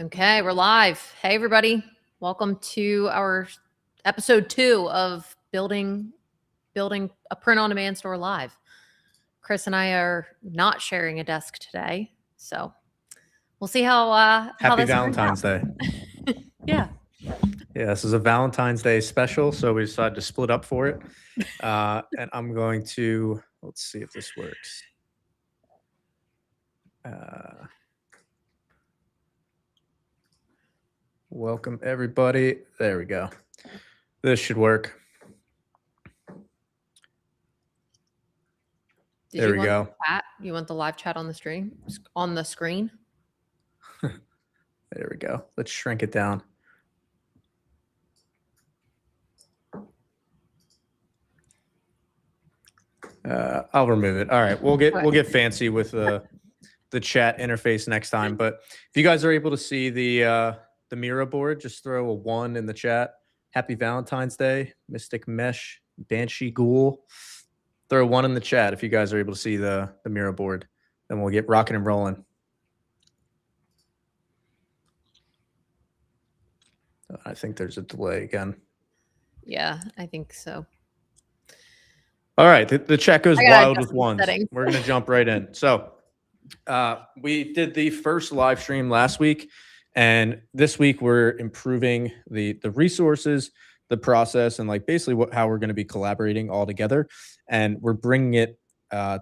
Okay, we're live. Hey, everybody. Welcome to our episode 2 of building a print-on-demand store live. Chris and I are not sharing a desk today, so we'll see how Happy this Valentine's Day. Yeah. Yeah, this is a Valentine's Day special, so we decided to split up for it. And I'm going to, let's see if this works. Welcome, everybody. There we go. This should work. There we go. Chat? You want the live chat on the stream? On the screen? There we go. Let's shrink it down. I'll remove it. All right, we'll get fancy with the chat interface next time. But if you guys are able to see the Miro board, just throw a 1 in the chat. Happy Valentine's Day, Mystic Mesh, Banshee Ghoul. Throw a 1 in the chat if you guys are able to see the Miro board. Then we'll get rocking and rolling. I think there's a delay again. Yeah, I think so. All right, the chat goes wild with 1s. We're going to jump right in. So we did the first live stream last week, and this week we're improving the resources, the process, and like basically how we're going to be collaborating all together, and we're bringing it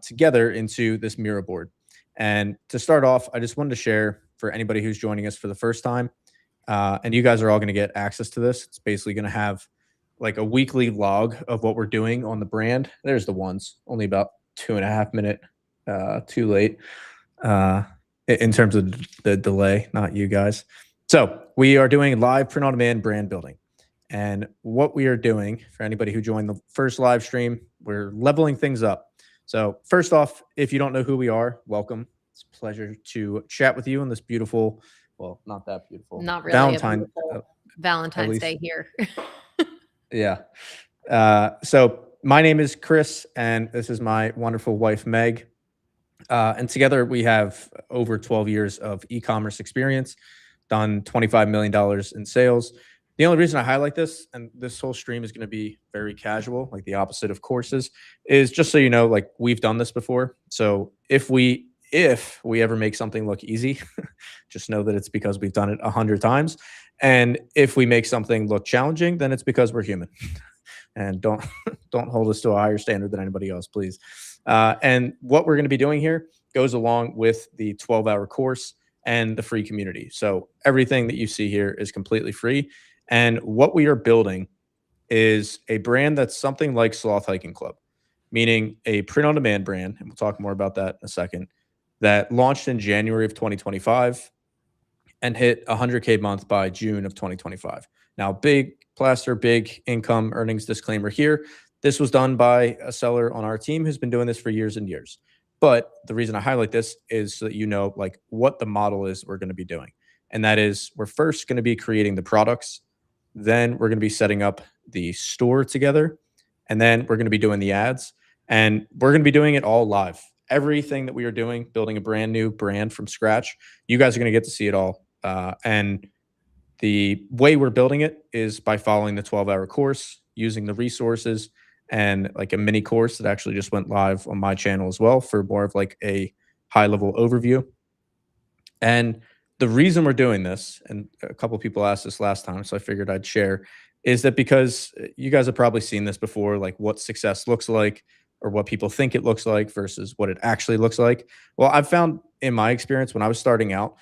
together into this Miro board. And to start off, I just wanted to share for anybody who's joining us for the first time, and you guys are all going to get access to this. It's basically going to have like a weekly log of what we're doing on the brand. There's the 1s, only about 2.5 minutes too late in terms of the delay, not you guys. So we are doing live print-on-demand brand building. And what we are doing, for anybody who joined the first live stream, we're leveling things up. So first off, if you don't know who we are, welcome. It's a pleasure to chat with you on this beautiful, well, not that beautiful. Not really Valentine's Day here. Yeah. So my name is Chris, and this is my wonderful wife, Meg. And together we have over 12 years of e-commerce experience, done $25 million in sales. The only reason I highlight this, and this whole stream is going to be very casual, like the opposite of courses, is just so you know, like we've done this before. So if we ever make something look easy, just know that it's because we've done it 100 times. And if we make something look challenging, then it's because we're human. And don't hold us to a higher standard than anybody else, please. And what we're going to be doing here goes along with the 12-hour course and the free community. So everything that you see here is completely free. And what we are building is a brand that's something like Sloth Hiking Club, meaning a print-on-demand brand, and we'll talk more about that in a second, that launched in January of 2025 and hit 100K a month by June of 2025. Now, big income earnings disclaimer here. This was done by a seller on our team who's been doing this for years and years. But the reason I highlight this is so that you know like what the model is we're going to be doing. And that is we're first going to be creating the products. Then we're going to be setting up the store together. And then we're going to be doing the ads. And we're going to be doing it all live. Everything that we are doing, building a brand new brand from scratch, you guys are going to get to see it all. And the way we're building it is by following the 12-hour course, using the resources, and like a mini course that actually just went live on my channel as well for more of like a high-level overview. And the reason we're doing this, and a couple of people asked this last time, so I figured I'd share, is that because you guys have probably seen this before, like what success looks like or what people think it looks like versus what it actually looks like. Well, I've found in my experience when I was starting out,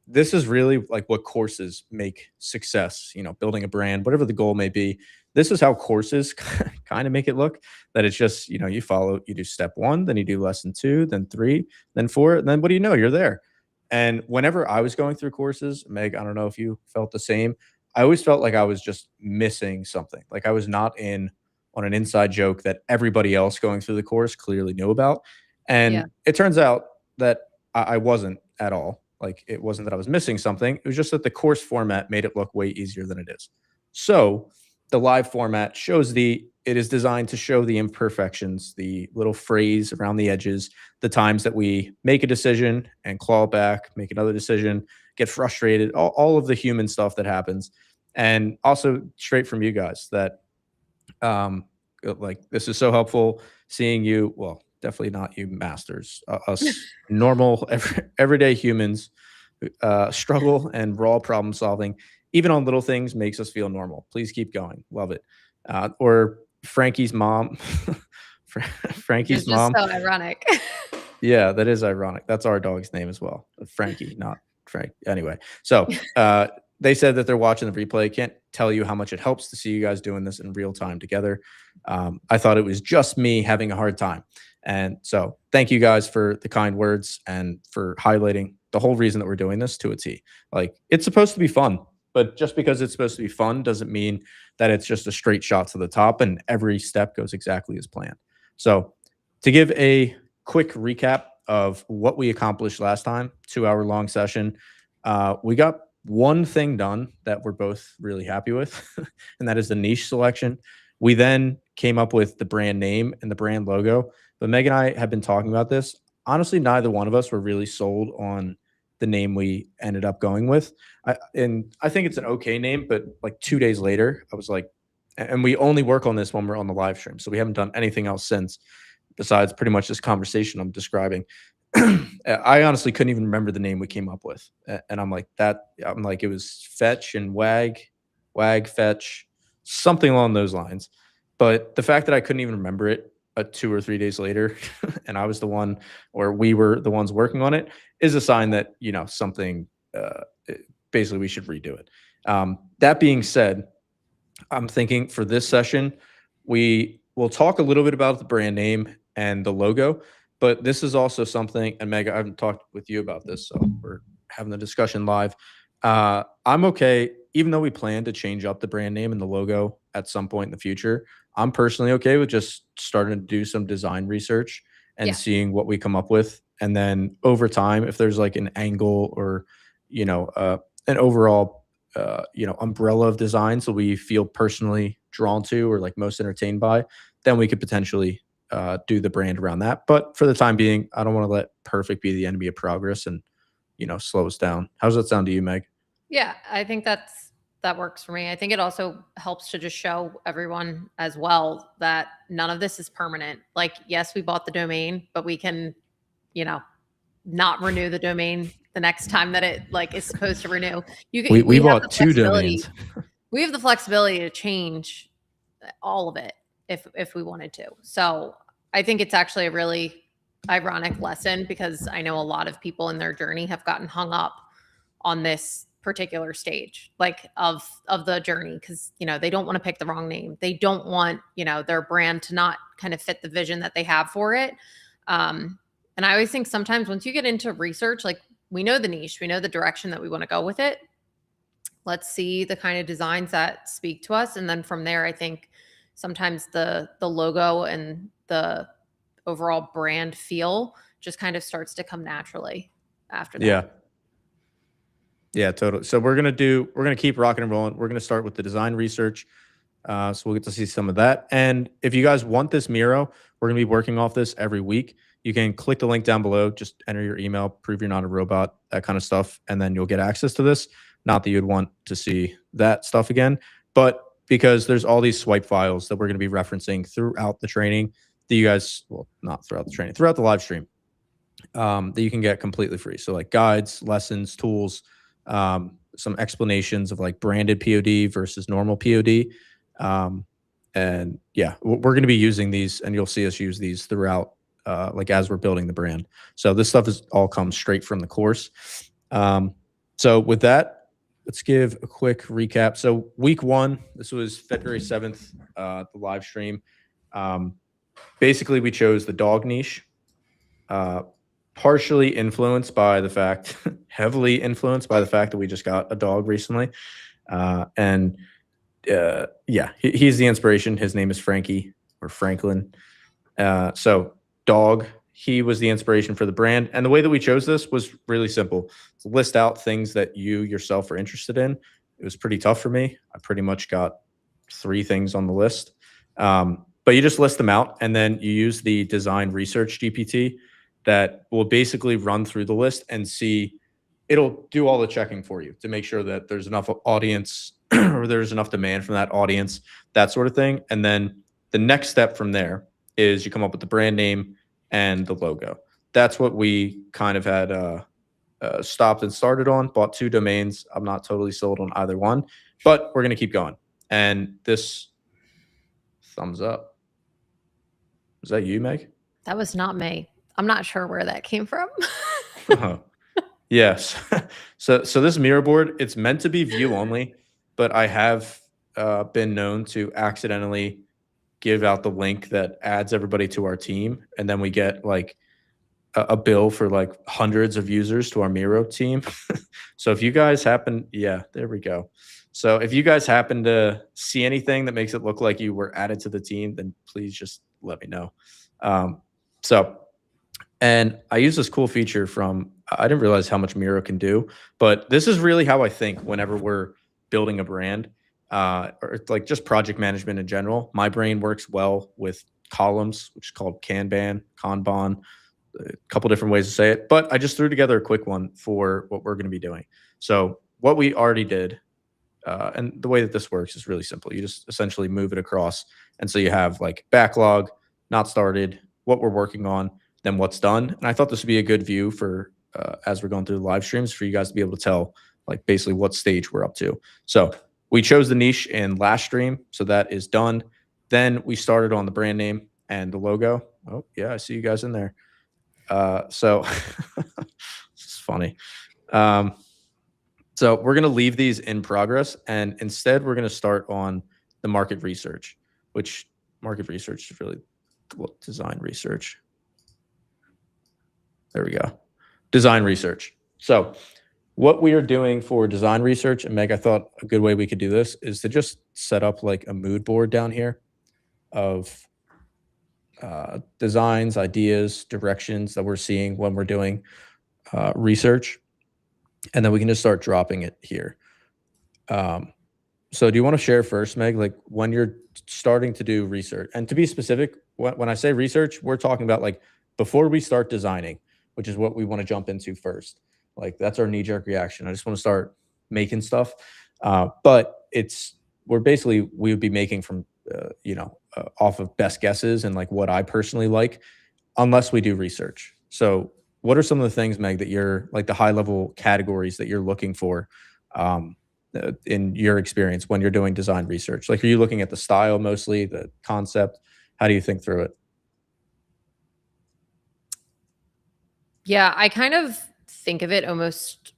this is really like what courses make success, you know, building a brand, whatever the goal may be. This is how courses kind of make it look, that it's just, you know, you do step 1, then you do lesson 2, then 3, then 4, and then what do you know? You're there. And whenever I was going through courses, Meg, I don't know if you felt the same. I always felt like I was just missing something. Like I was not in on an inside joke that everybody else going through the course clearly knew about. And It turns out that I wasn't at all. Like it wasn't that I was missing something. It was just that the course format made it look way easier than it is. So the live format shows it is designed to show the imperfections, the little phrase around the edges, the times that we make a decision and claw back, make another decision, get frustrated, all of the human stuff that happens. And also straight from you guys that like this is so helpful seeing you. Well, definitely not you masters, us normal everyday humans struggle and raw problem solving, even on little things, makes us feel normal. Please keep going. Love it. Or Frankie's mom. Which is Frankie's just mom. so ironic. Yeah, that is ironic. That's our dog's name as well. Frankie, not Frank. Anyway, so they said that they're watching the replay. Can't tell you how much it helps to see you guys doing this in real time together. I thought it was just me having a hard time. And so thank you guys for the kind words and for highlighting the whole reason that we're doing this to a T. Like, it's supposed to be fun, but just because it's supposed to be fun doesn't mean that it's just a straight shot to the top and every step goes exactly as planned. So to give a quick recap of what we accomplished last time, 2-hour long session, we got one thing done that we're both really happy with, and that is the niche selection. We then came up with the brand name and the brand logo. But Meg and I have been talking about this. Honestly, neither one of us were really sold on the name we ended up going with. And I think it's an okay name, but like 2 days later, I was like, and we only work on this when we're on the live stream. So we haven't done anything else since, besides pretty much this conversation I'm describing. I honestly couldn't even remember the name we came up with. And I'm like, it was fetch and wag, fetch, something along those lines. But the fact that I couldn't even remember it 2 or 3 days later, and I was the one, or we were the ones working on it, is a sign that, something, basically we should redo it. That being said, I'm thinking for this session, we will talk a little bit about the brand name and the logo, but this is also something, and Meg, I haven't talked with you about this, so we're having the discussion live. I'm okay, even though we plan to change up the brand name and the logo at some point in the future, I'm personally okay with just starting to do some design research and seeing what we come up with. And then over time, if there's like an angle or, an overall, umbrella of designs that we feel personally drawn to or like most entertained by, then we could potentially do the brand around that. But for the time being, I don't want to let perfect be the enemy of progress and, slow us down. How does that sound to you, Meg? Yeah, I think that works for me. I think it also helps to just show everyone as well that none of this is permanent. Like, yes, we bought the domain, but we can, not renew the domain the next time that it like is supposed to renew. We bought 2 domains. We have the flexibility to change all of it if we wanted to. So I think it's actually a really ironic lesson because I know a lot of people in their journey have gotten hung up on this particular stage, like of the journey, because they don't want to pick the wrong name. They don't want their brand to not kind of fit the vision that they have for it. And I always think sometimes once you get into research, like we know the niche, we know the direction that we want to go with it. Let's see the kind of designs that speak to us, and then from there, I think sometimes the logo and the overall brand feel just kind of starts to come naturally after that. Yeah, totally. So we're gonna keep rocking and rolling. We're gonna start with the design research. So we'll get to see some of that. And if you guys want this Miro, we're gonna be working off this every week. You can click the link down below, just enter your email, prove you're not a robot, that kind of stuff, and then you'll get access to this. Not that you'd want to see that stuff again, but because there's all these swipe files that we're gonna be referencing throughout the training that you guys, well, not throughout the training, throughout the live stream, that you can get completely free. So like guides, lessons, tools, some explanations of like branded POD versus normal POD. And yeah, we're going to be using these, and you'll see us use these throughout, like as we're building the brand. So this stuff is all comes straight from the course. So with that, let's give a quick recap. So week 1, this was February 7th, the live stream. Basically we chose the dog niche, partially influenced by the fact, heavily influenced by the fact that we just got a dog recently. Yeah, he's the inspiration. His name is Frankie or Franklin. So dog, he was the inspiration for the brand. And the way that we chose this was really simple. To list out things that you yourself are interested in. It was pretty tough for me. I pretty much got 3 things on the list. But you just list them out, and then you use the design research GPT that will basically run through the list and see, it'll do all the checking for you to make sure that there's enough audience or there's enough demand from that audience, that sort of thing. And then the next step from there is you come up with the brand name and the logo. That's what we kind of had stopped and started on, bought 2 domains. I'm not totally sold on either one, but we're going to keep going. And this thumbs up. Was that you, Meg? That was not me. I'm not sure where that came from. Yes. So this Miro board, it's meant to be view only, but I have been known to accidentally give out the link that adds everybody to our team, and then we get like a bill for like hundreds of users to our Miro team. So if you guys happen, yeah, there we go. So if you guys happen to see anything that makes it look like you were added to the team, then please just let me know. And I use this cool feature from, I didn't realize how much Miro can do, but this is really how I think whenever we're building a brand, or like just project management in general. My brain works well with columns, which is called Kanban, a couple different ways to say it, but I just threw together a quick one for what we're going to be doing. So what we already did, and the way that this works is really simple. You just essentially move it across. And so you have like backlog, not started, what we're working on, then what's done. And I thought this would be a good view for, as we're going through the live streams, for you guys to be able to tell like basically what stage we're up to. So we chose the niche in last stream. So that is done. Then we started on the brand name and the logo. Oh yeah, I see you guys in there. So this is funny. So we're going to leave these in progress, and instead we're going to start on the market research, which market research is really design research. There we go. Design research. So what we are doing for design research, and Meg, I thought a good way we could do this is to just set up like a mood board down here of designs, ideas, directions that we're seeing when we're doing research. And then we can just start dropping it here. So do you want to share first, Meg, like when you're starting to do research? And to be specific, when I say research, we're talking about like before we start designing, which is what we want to jump into first. Like that's our knee-jerk reaction. I just want to start making stuff. But we would be making from, off of best guesses and like what I personally like, unless we do research. So what are some of the things, Meg, that you're like the high level categories that you're looking for in your experience when you're doing design research? Like, are you looking at the style mostly, the concept? How do you think through it? Yeah, I kind of think of it almost,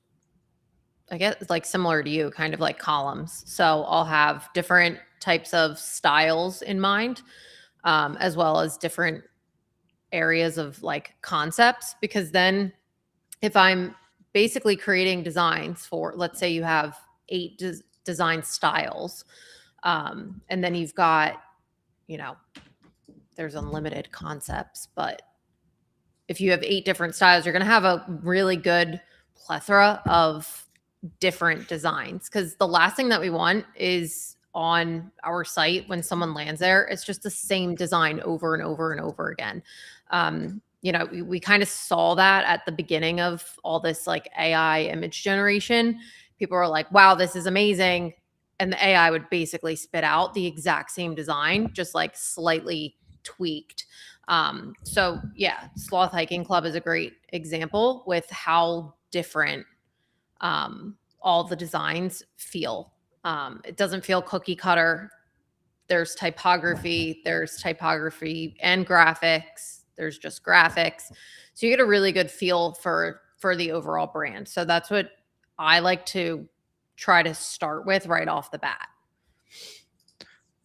I guess, like similar to you, kind of like columns. So I'll have different types of styles in mind, as well as different areas of like concepts, because then if I'm basically creating designs for, let's say you have 8 design styles, and then you've got, there's unlimited concepts, but if you have 8 different styles, you're going to have a really good plethora of different designs, because the last thing that we want is on our site when someone lands there, it's just the same design over and over and over again. We kind of saw that at the beginning of all this like AI image generation. People were like, wow, this is amazing. And the AI would basically spit out the exact same design, just like slightly tweaked. So yeah, Sloth Hiking Club is a great example with how different all the designs feel. It doesn't feel cookie cutter. There's typography and graphics. There's just graphics. So you get a really good feel for the overall brand. So that's what I like to try to start with right off the bat.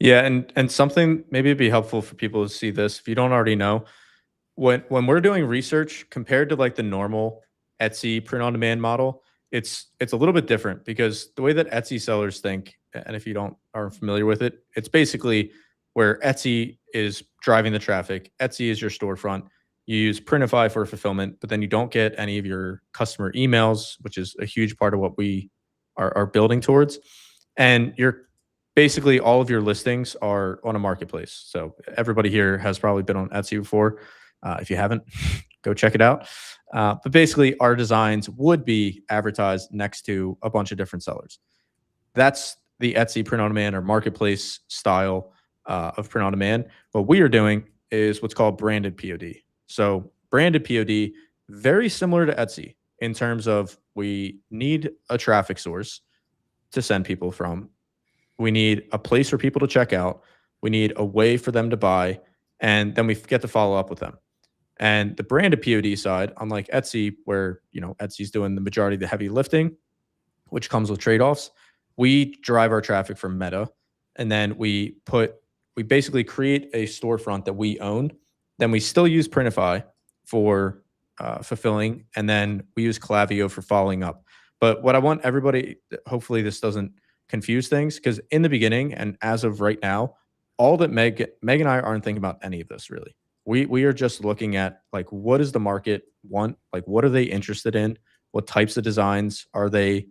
Yeah, and something maybe it'd be helpful for people to see this if you don't already know. When we're doing research compared to like the normal Etsy print on demand model, it's a little bit different, because the way that Etsy sellers think, and if you aren't familiar with it, it's basically where Etsy is driving the traffic. Etsy is your storefront. You use Printify for fulfillment, but then you don't get any of your customer emails, which is a huge part of what we are building towards. And you're basically all of your listings are on a marketplace. So everybody here has probably been on Etsy before. If you haven't, go check it out. But basically, our designs would be advertised next to a bunch of different sellers. That's the Etsy print on demand or marketplace style of print on demand. What we are doing is what's called branded POD. So branded POD, very similar to Etsy in terms of we need a traffic source to send people from. We need a place for people to check out. We need a way for them to buy, and then we get to follow up with them. And the branded POD side, unlike Etsy, where Etsy's doing the majority of the heavy lifting, which comes with trade-offs, we drive our traffic from Meta, and then we basically create a storefront that we own. Then we still use Printify for fulfilling, and then we use Klaviyo for following up. But what I want everybody, hopefully this doesn't confuse things, because in the beginning and as of right now, all that Meg and I aren't thinking about any of this really. We are just looking at like, what does the market want? Like, what are they interested in? What types of designs are they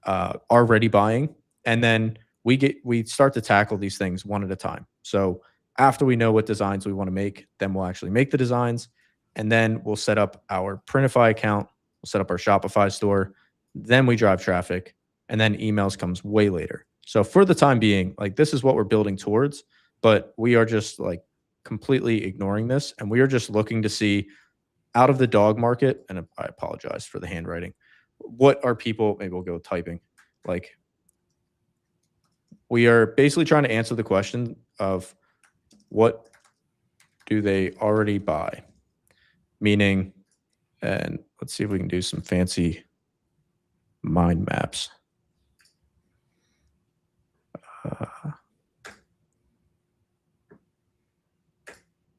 already buying? And then we start to tackle these things one at a time. So after we know what designs we want to make, then we'll actually make the designs, and then we'll set up our Printify account, we'll set up our Shopify store, then we drive traffic, and then emails comes way later. So for the time being, like, this is what we're building towards, but we are just like completely ignoring this, and we are just looking to see out of the dog market, and I apologize for the handwriting, what are people, maybe we'll go typing, like, we are basically trying to answer the question of what do they already buy? Meaning, and let's see if we can do some fancy mind maps.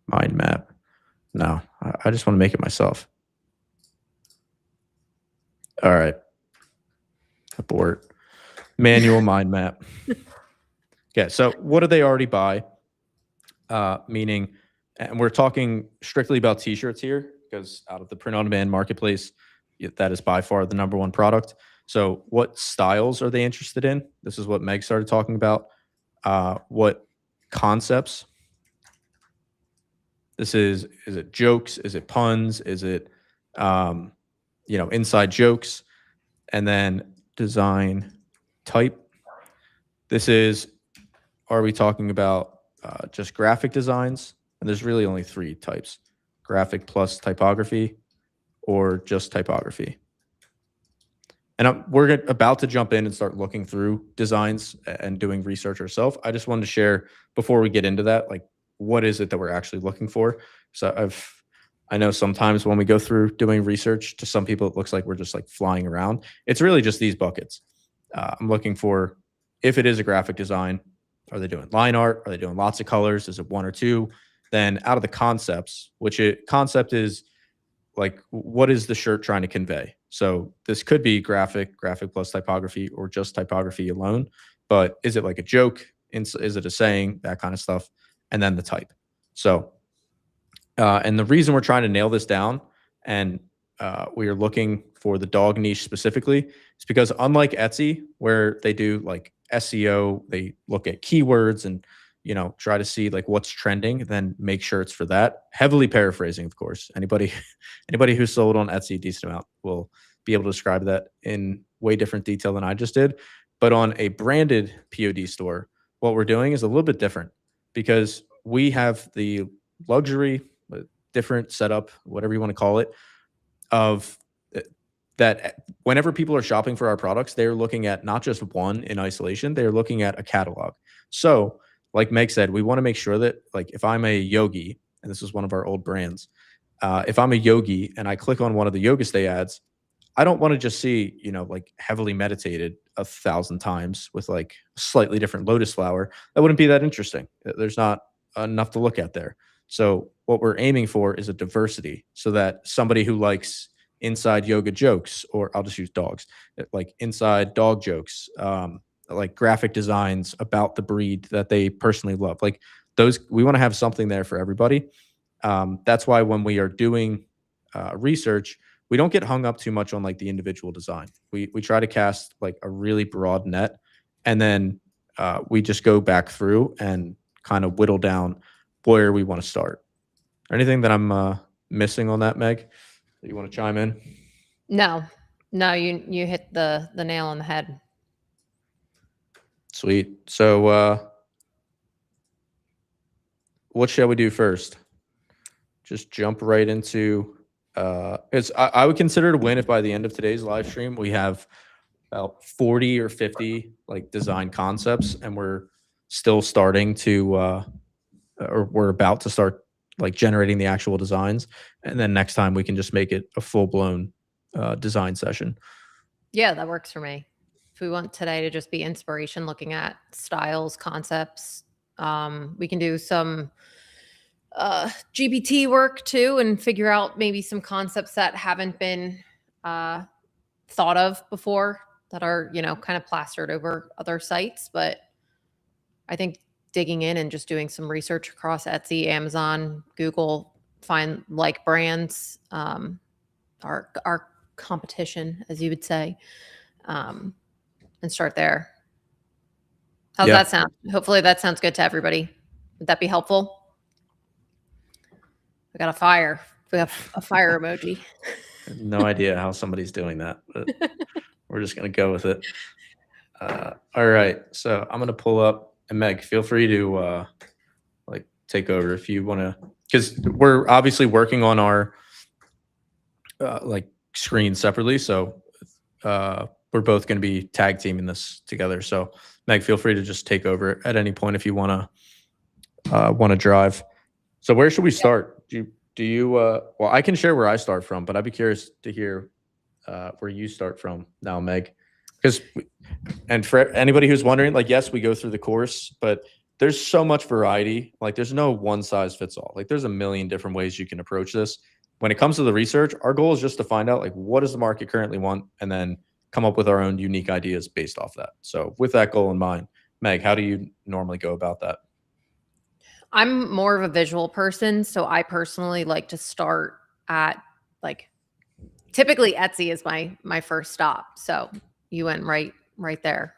Mind map. No, I just want to make it myself. All right. Abort. Manual mind map. Okay, so what do they already buy? Meaning, and we're talking strictly about t-shirts here, because out of the print on demand marketplace, that is by far the #1 product. So what styles are they interested in? This is what Meg started talking about. What concepts? This is it jokes? Is it puns? Is it, inside jokes? And then design type. This is, are we talking about just graphic designs? And there's really only 3 types: graphic plus typography, or just typography. And we're about to jump in and start looking through designs and doing research ourselves. I just wanted to share before we get into that, like, what is it that we're actually looking for? So I know sometimes when we go through doing research, to some people, it looks like we're just like flying around. It's really just these buckets. I'm looking for, if it is a graphic design, are they doing line art? Are they doing lots of colors? Is it 1 or 2? Then out of the concepts, concept is like, what is the shirt trying to convey? So this could be graphic plus typography, or just typography alone. But is it like a joke? Is it a saying? That kind of stuff. And then the type. So, and the reason we're trying to nail this down, and we are looking for the dog niche specifically, is because unlike Etsy, where they do like SEO, they look at keywords and try to see like what's trending, then make shirts for that. Heavily paraphrasing, of course. Anybody who's sold on Etsy a decent amount will be able to describe that in way different detail than I just did. But on a branded POD store, what we're doing is a little bit different, because we have the luxury, different setup, whatever you want to call it, of that whenever people are shopping for our products, they're looking at not just one in isolation, they're looking at a catalog. So like Meg said, we want to make sure that, like, if I'm a yogi, and this is one of our old brands, if I'm a yogi and I click on one of the Yoga Stay ads, I don't want to just see, like heavily meditated 1,000 times with like slightly different lotus flower. That wouldn't be that interesting. There's not enough to look at there. So what we're aiming for is a diversity, so that somebody who likes inside yoga jokes, or I'll just use dogs, like inside dog jokes, like graphic designs about the breed that they personally love, like those, we want to have something there for everybody. That's why when we are doing research, we don't get hung up too much on like the individual design. We try to cast like a really broad net, and then we just go back through and kind of whittle down where we want to start. Anything that I'm missing on that, Meg, that you want to chime in? No, you hit the nail on the head. Sweet. So what shall we do first? Just jump right into I would consider it a win if by the end of today's live stream we have about 40 or 50 like design concepts, and we're still starting to or we're about to start like generating the actual designs, and then next time we can just make it a full-blown design session. Yeah, that works for me. If we want today to just be inspiration, looking at styles, concepts, we can do some GPT work too, and figure out maybe some concepts that haven't been thought of before, that are, kind of plastered over other sites. But I think digging in and just doing some research across Etsy, Amazon, Google, find like brands, our competition, as you would say, and start there. How's Yeah. that sound? Hopefully that sounds good to everybody. Would that be helpful? We got a fire. We have a fire emoji. No idea how somebody's doing that, but we're just going to go with it. All right. So I'm going to pull up, and Meg, feel free to like take over if you want to, because we're obviously working on our like screen separately. So we're both going to be tag teaming this together. So Meg, feel free to just take over at any point if you want to drive. So where should we start? Do you well, I can share where I start from, but I'd be curious to hear where you start from now, Meg. Because, and for anybody who's wondering, like, yes, we go through the course, but there's so much variety. Like, there's no one size fits all. Like, there's a million different ways you can approach this. When it comes to the research, our goal is just to find out, like, what does the market currently want, and then come up with our own unique ideas based off that. So with that goal in mind, Meg, how do you normally go about that? I'm more of a visual person, so I personally like to start at, like, typically Etsy is my first stop. So you went right there.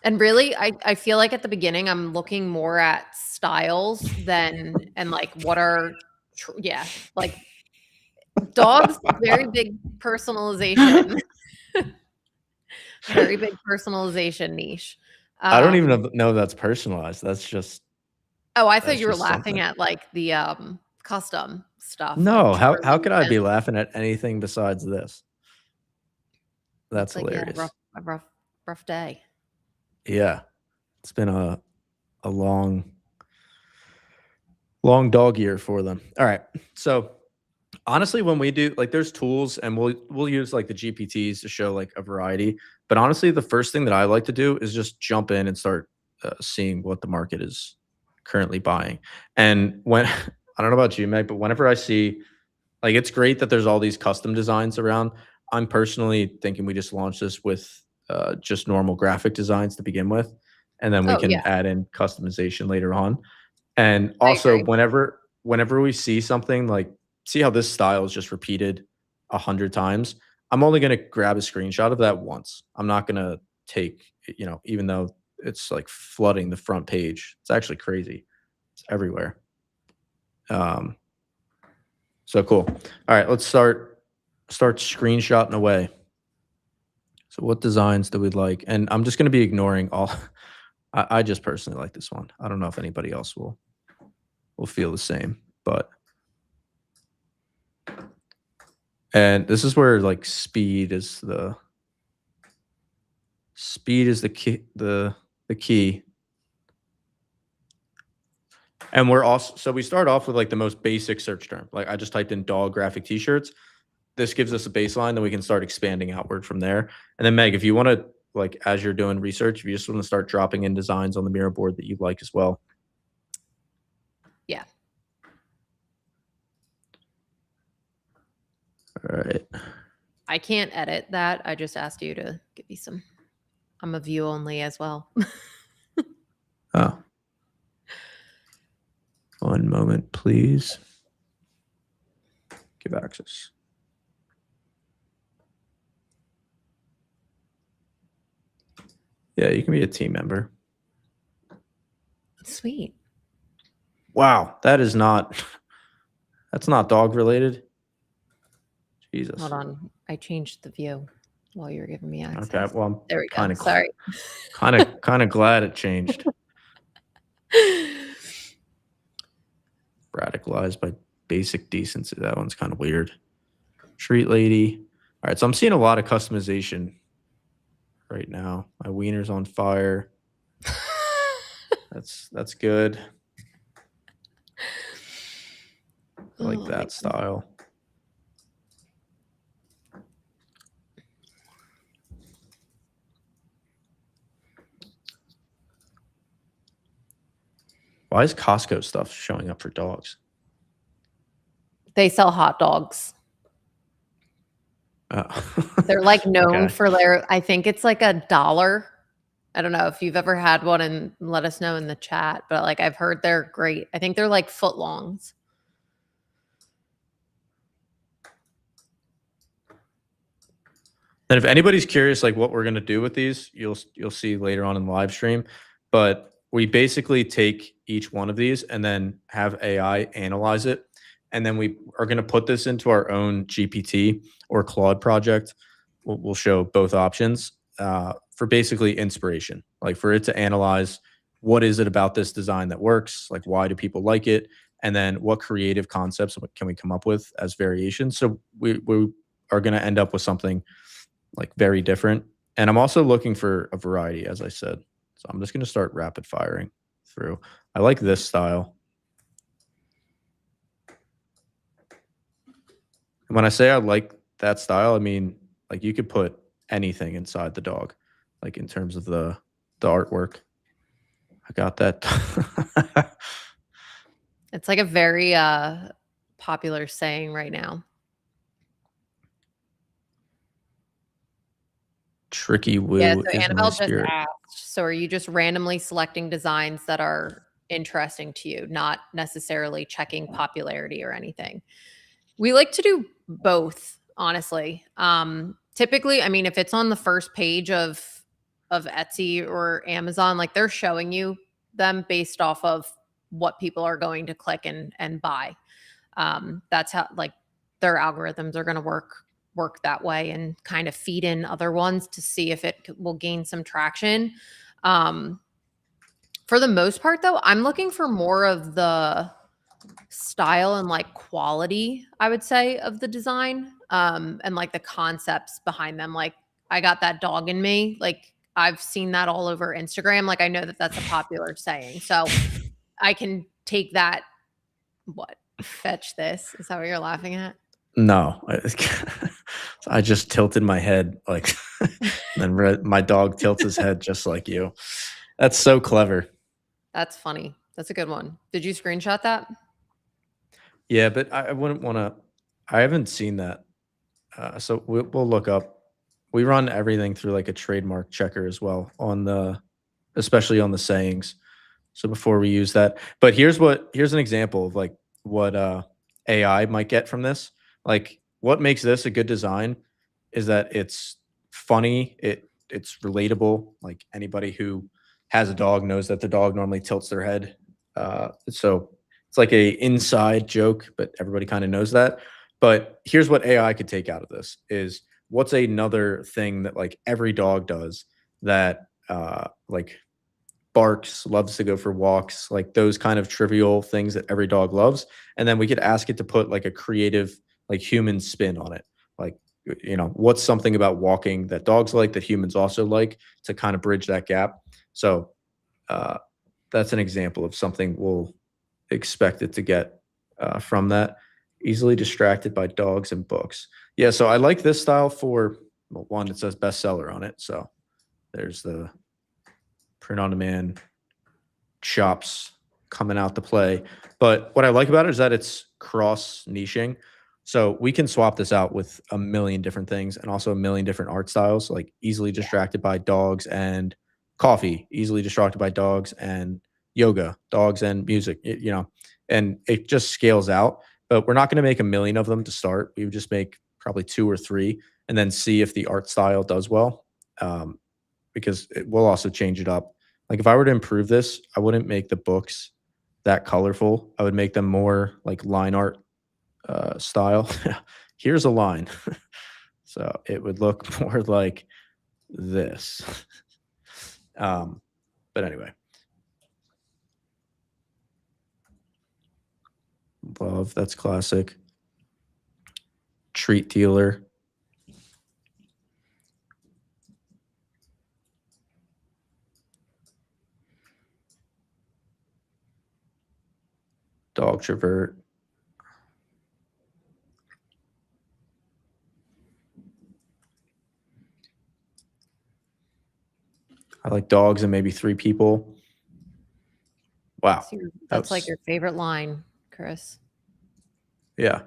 And really, I feel like at the beginning I'm looking more at styles and like what are like dogs, very big personalization. Very big personalization niche. I don't even know that's personalized. That's just. Oh, I thought That's you were just laughing something. at like the custom stuff. No, like how could I trimming be and, laughing at anything besides this? That's like, yeah, hilarious. a rough day. Yeah, it's been a long dog year for them. All right, so honestly, when we do like, there's tools, and we'll use like the GPTs to show like a variety. But honestly, the first thing that I like to do is just jump in and start seeing what the market is currently buying. And when I don't know about you, Meg, but whenever I see, like, it's great that there's all these custom designs around. I'm personally thinking we just launch this with just normal graphic designs to begin with, and then we Oh can yeah, add in customization later on. And I also, agree. whenever we see something like, see how this style is just repeated 100 times, I'm only going to grab a screenshot of that once. I'm not going to take, even though it's like flooding the front page, it's actually crazy. It's everywhere. So cool. All right, let's start screenshotting away. So what designs do we like? And I'm just going to be ignoring all. I just personally like this one. I don't know if anybody else will feel the same, but. And this is where like speed is the key, the key. And we're also, so we start off with like the most basic search term. Like, I just typed in dog graphic t-shirts. This gives us a baseline, then we can start expanding outward from there. And then Meg, if you want to, like, as you're doing research, if you just want to start dropping in designs on the Miro board that you like as well. Yeah. All right. I can't edit that. I just asked you to give me some. I'm a view only as well. Oh. One moment, please. Give access. Yeah, you can be a team member. Sweet. Wow, that's not dog related. Jesus. Hold on. I changed the view while you were giving me access. Okay, well, I'm There we go. Sorry. kind of glad it changed. Radicalized by basic decency. That one's kind of weird. Treat lady. All right, so I'm seeing a lot of customization right now. My wiener's on fire. That's good. I like that style. Why is Costco stuff showing up for dogs? They sell hot dogs. They're like known for their, I think it's like $1. I don't know if you've ever had one, and let us know in the chat, but like I've heard they're great. I think they're like footlongs. And if anybody's curious, like what we're gonna do with these, you'll see later on in the live stream. But we basically take each one of these and then have AI analyze it, and then we are gonna put this into our own GPT or Claude project. We'll show both options for basically inspiration, like for it to analyze what is it about this design that works, like why do people like it, and then what creative concepts can we come up with as variations. So we are gonna end up with something like very different. And I'm also looking for a variety, as I said. So I'm just going to start rapid firing through. I like this style. And when I say I like that style, I mean, like you could put anything inside the dog, like in terms of the artwork. I got that. It's like a very popular saying right now. Tricky woo Yeah, so is Annabelle my just spirit. asked, so are you just randomly selecting designs that are interesting to you, not necessarily checking popularity or anything? We like to do both, honestly. Typically, I mean, if it's on the first page of Etsy or Amazon, like they're showing you them based off of what people are going to click and buy. That's how like their algorithms are going to work that way, and kind of feed in other ones to see if it will gain some traction. For the most part, though, I'm looking for more of the style and like quality, I would say, of the design, and like the concepts behind them. Like I got that dog in me. Like I've seen that all over Instagram. Like I know that that's a popular saying, so I can take that. What? Fetch this? Is that what you're laughing at? No, I just tilted my head like, then my dog tilts his head just like you. That's so clever. That's funny. That's a good one. Did you screenshot that? Yeah, but I wouldn't want to. I haven't seen that, so we'll look up. We run everything through like a trademark checker as well on the, especially on the sayings. So before we use that, but here's an example of like what AI might get from this. Like what makes this a good design is that it's funny, it's relatable. Like anybody who has a dog knows that the dog normally tilts their head. So it's like a inside joke, but everybody kind of knows that. But here's what AI could take out of this is what's another thing that like every dog does that like barks, loves to go for walks, like those kind of trivial things that every dog loves. And then we could ask it to put like a creative, like human spin on it. Like, what's something about walking that dogs like that humans also like to kind of bridge that gap. So that's an example of something we'll expect it to get from that. Easily distracted by dogs and books. Yeah, so I like this style for, well, one, it says bestseller on it. So there's the print on demand shops coming out to play. But what I like about it is that it's cross niching. So we can swap this out with a million different things and also a million different art styles, like easily distracted by dogs and coffee, easily distracted by dogs and yoga, dogs and music, and it just scales out. But we're not going to make a million of them to start. We would just make probably 2 or 3 and then see if the art style does well. because we'll also change it up. Like if I were to improve this, I wouldn't make the books that colorful. I would make them more like line art style. Here's a line. So it would look more like this. But anyway. Love, that's classic. Treat dealer. Dog travert. I like dogs and maybe 3 people. Wow. That's like your favorite line, Chris. Yeah.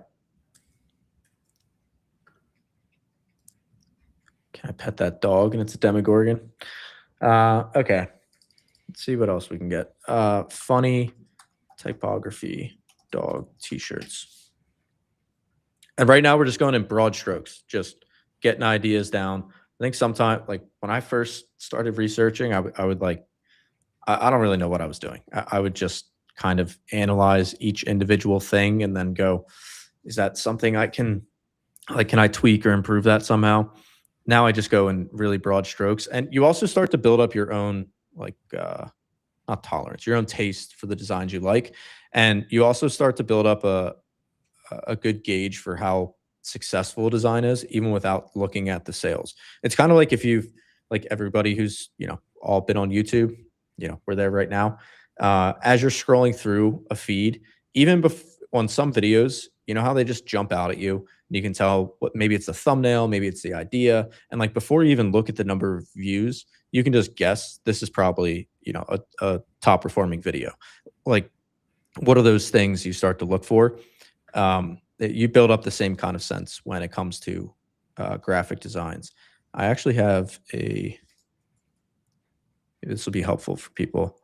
Can I pet that dog and it's a Demogorgon? Okay. Let's see what else we can get. Funny typography dog t-shirts. And right now we're just going in broad strokes, just getting ideas down. I think sometime, like when I first started researching, I would like, I don't really know what I was doing. I would just kind of analyze each individual thing and then go, is that something I can, like, can I tweak or improve that somehow? Now I just go in really broad strokes. And you also start to build up your own, like, not tolerance, your own taste for the designs you like. And you also start to build up a good gauge for how successful a design is, even without looking at the sales. It's kind of like if you've, like everybody who's, all been on YouTube, we're there right now. As you're scrolling through a feed, even on some videos, you know how they just jump out at you and you can tell what, maybe it's the thumbnail, maybe it's the idea. And like before you even look at the number of views, you can just guess this is probably, a top performing video. Like, what are those things you start to look for? You build up the same kind of sense when it comes to graphic designs. I actually have maybe this will be helpful for people.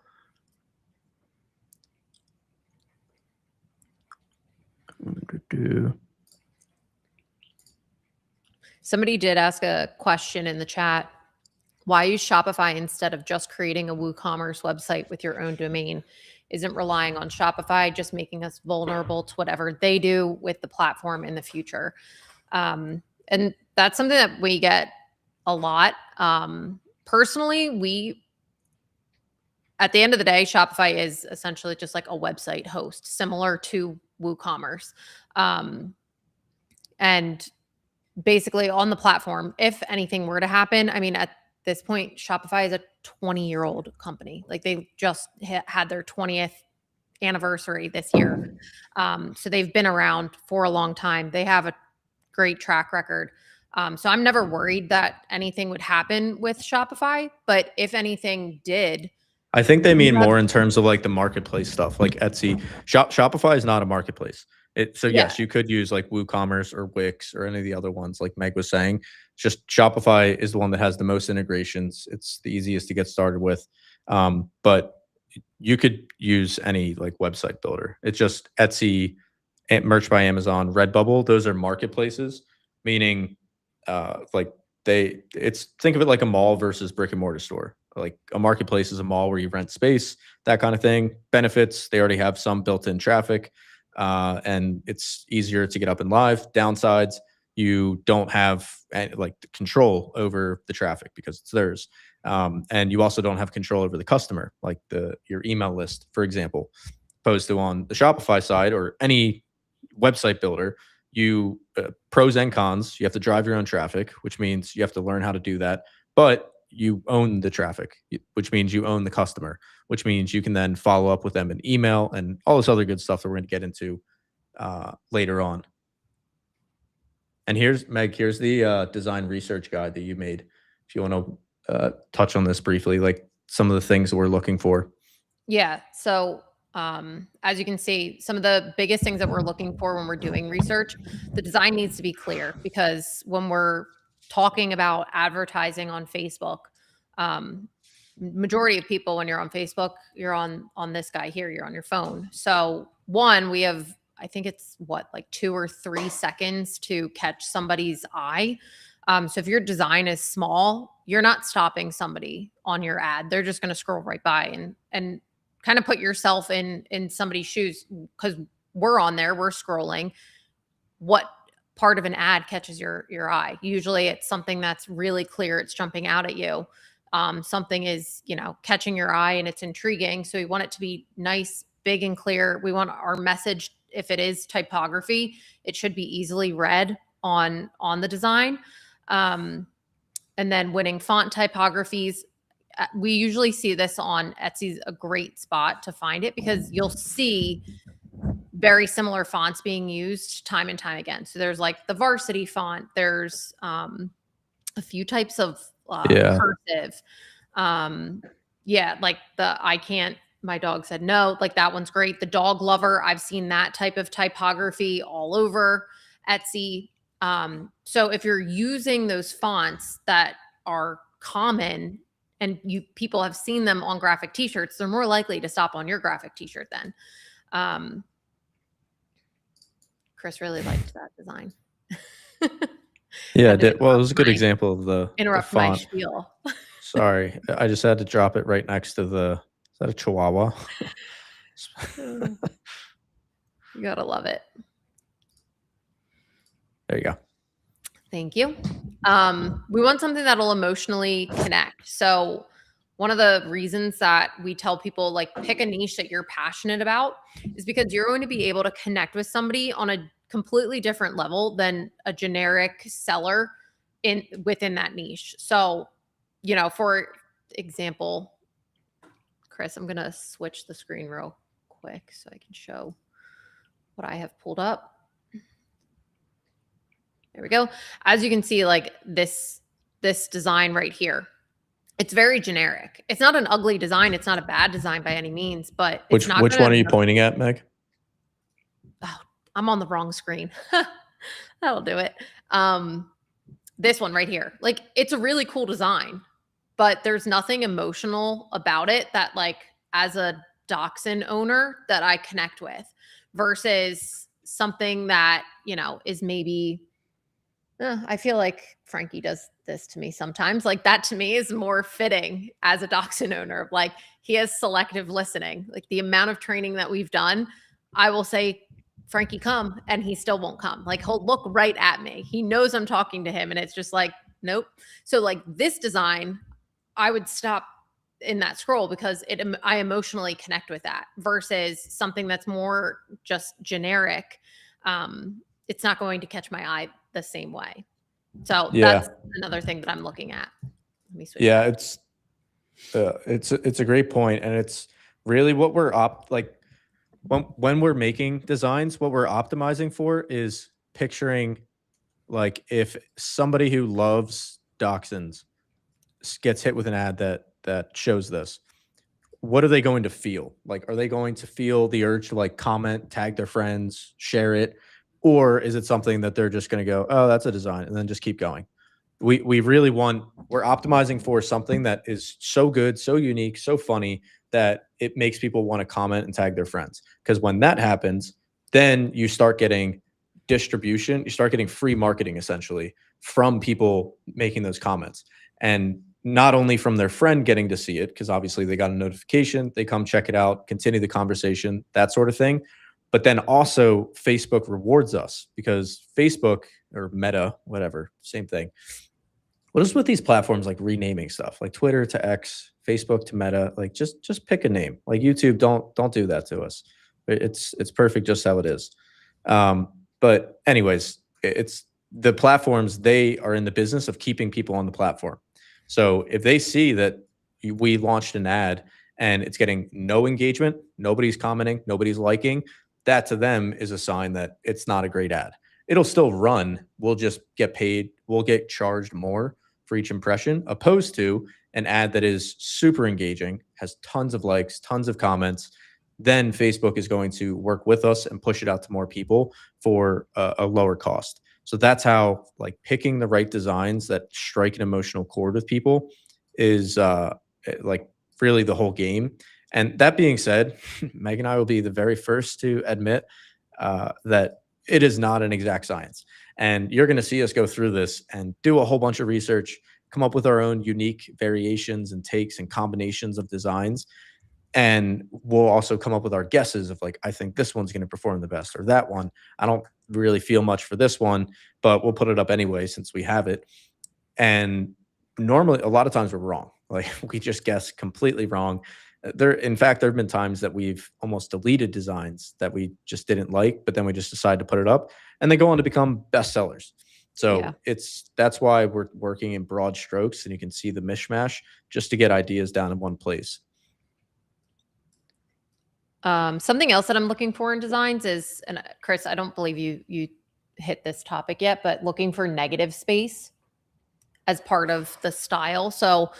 Somebody did ask a question in the chat. Why use Shopify instead of just creating a WooCommerce website with your own domain? Isn't relying on Shopify just making us vulnerable to whatever they do with the platform in the future? And that's something that we get a lot. Personally, at the end of the day, Shopify is essentially just like a website host, similar to WooCommerce. And basically on the platform, if anything were to happen, I mean, at this point, Shopify is a 20-year-old company. Like they just had their 20th anniversary this year. So they've been around for a long time. They have a great track record. So I'm never worried that anything would happen with Shopify, but if anything did, I think they mean more in terms of like the marketplace stuff, like Etsy. Shopify is not a marketplace. Yes, you could use like WooCommerce or Wix or any of the other ones, like Meg was saying. It's just Shopify is the one that has the most integrations. It's the easiest to get started with. But you could use any like website builder. It's just Etsy, Merch by Amazon, Redbubble. Those are marketplaces, meaning think of it like a mall versus brick and mortar store. Like a marketplace is a mall where you rent space, that kind of thing. Benefits, they already have some built-in traffic, and it's easier to get up and live. Downsides, you don't have like control over the traffic because it's theirs. And you also don't have control over the customer, like your email list, for example, opposed to on the Shopify side or any website builder. You pros and cons. You have to drive your own traffic, which means you have to learn how to do that. But you own the traffic, which means you own the customer, which means you can then follow up with them in email and all this other good stuff that we're going to get into later on. And here's the design research guide that you made. If you want to touch on this briefly, like some of the things that we're looking for. Yeah. So as you can see, some of the biggest things that we're looking for when we're doing research, the design needs to be clear, because when we're talking about advertising on Facebook, majority of people, when you're on Facebook, you're on this guy here, you're on your phone. So one, we have, I think it's like 2 or 3 seconds to catch somebody's eye. So if your design is small, you're not stopping somebody on your ad. They're just going to scroll right by and kind of put yourself in somebody's shoes, because we're on there, we're scrolling. What part of an ad catches your eye? Usually it's something that's really clear, it's jumping out at you. Something is, catching your eye and it's intriguing. So we want it to be nice, big and clear. We want our message, if it is typography, it should be easily read on the design. And then winning font typographies. We usually see this on Etsy's a great spot to find it, because you'll see very similar fonts being used time and time again. So there's like the varsity font. There's a few types of cursive. Like the I can't, my dog said no, like that one's great. The dog lover, I've seen that type of typography all over Etsy. So if you're using those fonts that are common and people have seen them on graphic t-shirts, they're more likely to stop on your graphic t-shirt then. Chris really liked that design. Yeah, it did. Well, it was a good example of the interrupt font. my spiel. Sorry, I just had to drop it right next to is that a Chihuahua? You gotta love it. There you go. Thank you. We want something that'll emotionally connect. So one of the reasons that we tell people, like, pick a niche that you're passionate about, is because you're going to be able to connect with somebody on a completely different level than a generic seller within that niche. So, for example, Chris, I'm going to switch the screen real quick so I can show what I have pulled up. There we go. As you can see, like this design right here, it's very generic. It's not an ugly design. It's not a bad design by any means, but which one are you pointing at, Meg? Oh, I'm on the wrong screen. That'll do it. This one right here, like, it's a really cool design, but there's nothing emotional about it that, like, as a dachshund owner, that I connect with, versus something that, is maybe, I feel like Frankie does this to me sometimes. Like, that to me is more fitting as a dachshund owner. Like, he has selective listening. Like, the amount of training that we've done, I will say, Frankie, come, and he still won't come. Like, he'll look right at me. He knows I'm talking to him, and it's just like, nope. So, like, this design, I would stop in that scroll because I emotionally connect with that, versus something that's more just generic. It's not going to catch my eye the same way. So that's another thing that I'm looking at. Let me switch. Yeah, it's a great point, and it's really what we're when we're making designs, what we're optimizing for is picturing, like, if somebody who loves dachshunds gets hit with an ad that shows this, what are they going to feel? Like, are they going to feel the urge to, like, comment, tag their friends, share it? Or is it something that they're just going to go, oh, that's a design, and then just keep going? We're optimizing for something that is so good, so unique, so funny that it makes people want to comment and tag their friends. Because when that happens, then you start getting distribution, you start getting free marketing, essentially, from people making those comments. And not only from their friend getting to see it, because obviously they got a notification, they come check it out, continue the conversation, that sort of thing. But then also Facebook rewards us, because Facebook, or Meta, whatever, same thing. What is with these platforms, like, renaming stuff, like Twitter to X, Facebook to Meta? Like, just pick a name. Like, YouTube, don't do that to us. It's perfect just how it is. But anyways, it's the platforms, they are in the business of keeping people on the platform. So if they see that we launched an ad and it's getting no engagement, nobody's commenting, nobody's liking, that to them is a sign that it's not a great ad. It'll still run. We'll just get paid. We'll get charged more for each impression, opposed to an ad that is super engaging, has tons of likes, tons of comments. Then Facebook is going to work with us and push it out to more people for a lower cost. So that's how, like, picking the right designs that strike an emotional chord with people is like really the whole game. And that being said, Meg and I will be the very first to admit that it is not an exact science. And you're going to see us go through this and do a whole bunch of research, come up with our own unique variations and takes and combinations of designs. And we'll also come up with our guesses of like, I think this one's going to perform the best, or that one. I don't really feel much for this one, but we'll put it up anyway since we have it. And normally, a lot of times we're wrong. Like we just guess completely wrong. In fact, there have been times that we've almost deleted designs that we just didn't like, but then we just decide to put it up, and they go on to become bestsellers. So that's why we're working in broad strokes, and you can see the mishmash just to get ideas down in one place. Something else that I'm looking for in designs is, and Chris, I don't believe you hit this topic yet, but looking for negative space as part of the style. So,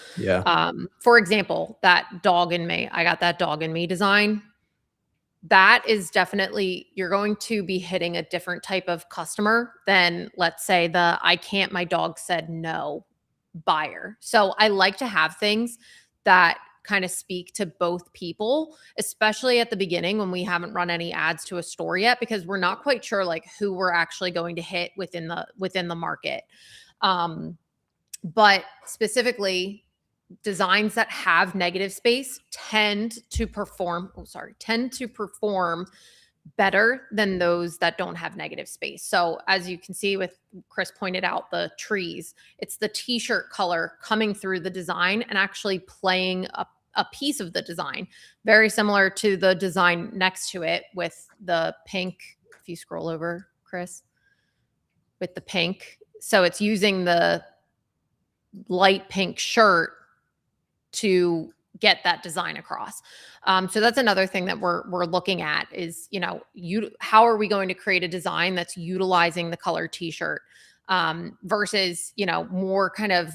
for example, that dog in me, I got that dog in me design. That is definitely, you're going to be hitting a different type of customer than, let's say, the I can't, my dog said no buyer. So I like to have things that kind of speak to both people, especially at the beginning when we haven't run any ads to a store yet, because we're not quite sure like who we're actually going to hit within the market. But specifically, designs that have negative space tend to perform better than those that don't have negative space. So as you can see with Chris pointed out the trees, it's the t-shirt color coming through the design and actually playing a piece of the design, very similar to the design next to it with the pink. If you scroll over, Chris, with the pink. So it's using the light pink shirt to get that design across. So that's another thing that we're looking at is, how are we going to create a design that's utilizing the color t-shirt versus, more kind of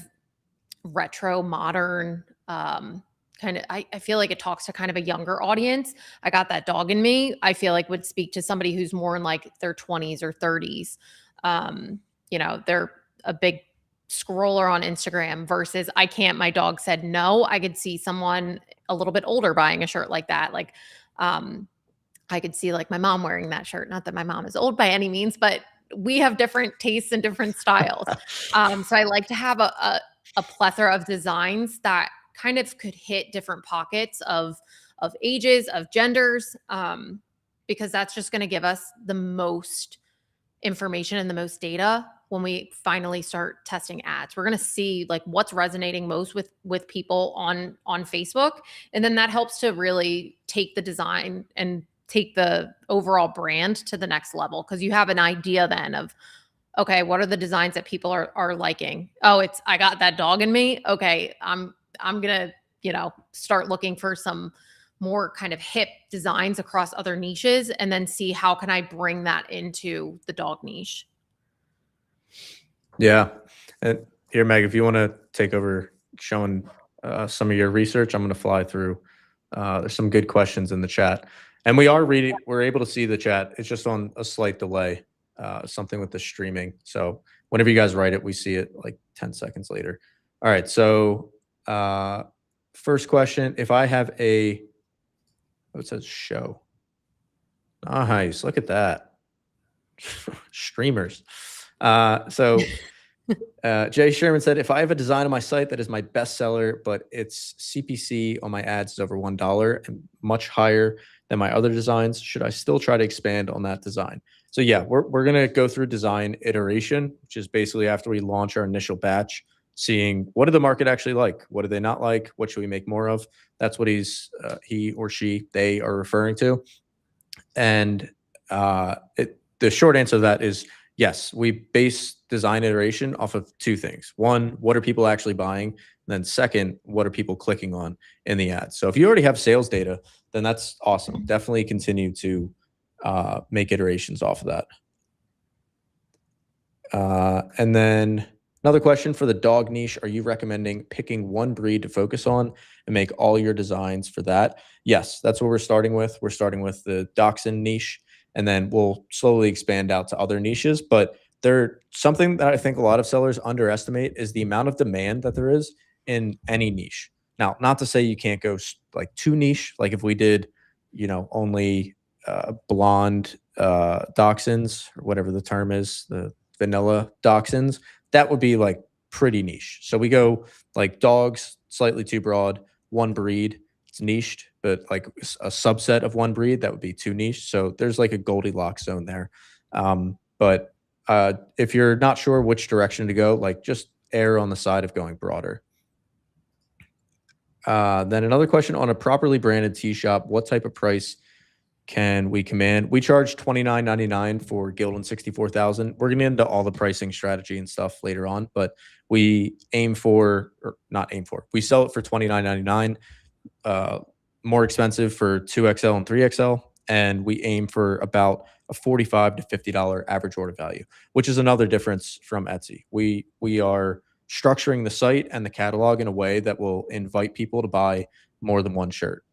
retro modern, I feel like it talks to kind of a younger audience. I got that dog in me, I feel like would speak to somebody who's more in like their 20s or 30s. They're a big scroller on Instagram versus I can't, my dog said no. I could see someone a little bit older buying a shirt like that. Like, I could see like my mom wearing that shirt. Not that my mom is old by any means, but we have different tastes and different styles. So I like to have a plethora of designs that kind of could hit different pockets of ages, of genders, because that's just going to give us the most information and the most data when we finally start testing ads. We're going to see like what's resonating most with people on Facebook. And then that helps to really take the design and take the overall brand to the next level. Cause you have an idea then of, okay, what are the designs that people are liking? Oh, I got that dog in me. Okay. I'm going to, start looking for some more kind of hip designs across other niches and then see how can I bring that into the dog niche. Yeah. And here, Meg, if you want to take over showing some of your research, I'm going to fly through. There's some good questions in the chat. And we're able to see the chat. It's just on a slight delay, something with the streaming. So whenever you guys write it, we see it like 10 seconds later. All right. So first question, if I have it says show. Nice. Look at that. Streamers. So Jay Sherman said, if I have a design on my site that is my bestseller, but its CPC on my ads is over $1 and much higher than my other designs, should I still try to expand on that design? So yeah, we're going to go through design iteration, which is basically after we launch our initial batch, seeing what do the market actually like? What do they not like? What should we make more of? That's what he or she, they are referring to. And the short answer to that is yes, we base design iteration off of two things. One, what are people actually buying? And then second, what are people clicking on in the ads? So if you already have sales data, then that's awesome. Definitely continue to make iterations off of that. And then another question for the dog niche. Are you recommending picking one breed to focus on and make all your designs for that? Yes, that's what we're starting with. We're starting with the Dachshund niche, and then we'll slowly expand out to other niches. But something that I think a lot of sellers underestimate is the amount of demand that there is in any niche. Now, not to say you can't go like too niche, like if we did, only blonde Dachshunds or whatever the term is, the vanilla dachshunds, that would be like pretty niche. So we go like dogs, slightly too broad, one breed, it's niched, but like a subset of one breed, that would be too niche. So there's like a Goldilocks zone there. But if you're not sure which direction to go, like just err on the side of going broader. Then another question: on a properly branded tea shop, what type of price can we command? We charge $29.99 for Gildan 64,000. We're getting into all the pricing strategy and stuff later on, but we aim for, or not aim for, we sell it for $29.99, more expensive for 2XL and 3XL. And we aim for about a $45 to $50 average order value, which is another difference from Etsy. We are structuring the site and the catalog in a way that will invite people to buy more than one shirt.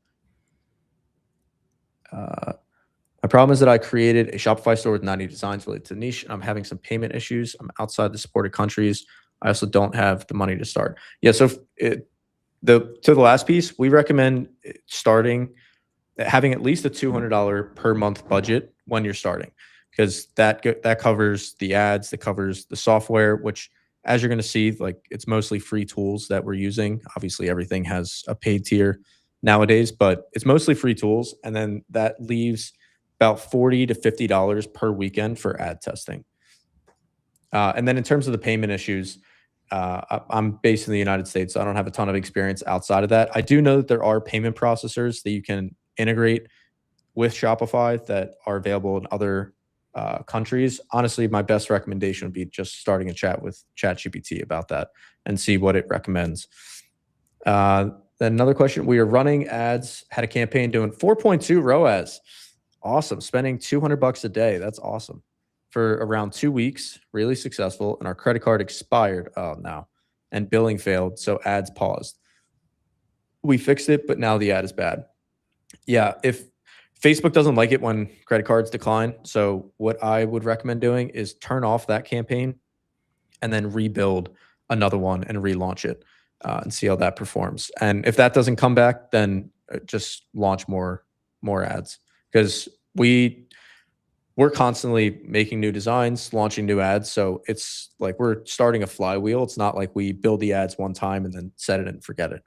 My problem is that I created a Shopify store with 90 designs related to niche, and I'm having some payment issues. I'm outside the supported countries. I also don't have the money to start. Yeah, so to the last piece, we recommend having at least a $200 per month budget when you're starting, because that covers the ads, that covers the software, which, as you're going to see, like, it's mostly free tools that we're using. Obviously, everything has a paid tier nowadays, but it's mostly free tools. And then that leaves about $40 to $50 per weekend for ad testing. And then in terms of the payment issues, I'm based in the United States, so I don't have a ton of experience outside of that. I do know that there are payment processors that you can integrate with Shopify that are available in other countries. Honestly, my best recommendation would be just starting a chat with ChatGPT about that and see what it recommends. Then another question: we are running ads, had a campaign doing 4.2 ROAS. Awesome. Spending $200 a day. That's awesome. For around 2 weeks, really successful. And our credit card expired. Oh, no. And billing failed. So ads paused. We fixed it, but now the ad is bad. Yeah. If Facebook doesn't like it when credit cards decline. So what I would recommend doing is turn off that campaign and then rebuild another one and relaunch it and see how that performs. And if that doesn't come back, then just launch more ads, because we're constantly making new designs, launching new ads. So it's like we're starting a flywheel. It's not like we build the ads one time and then set it and forget it.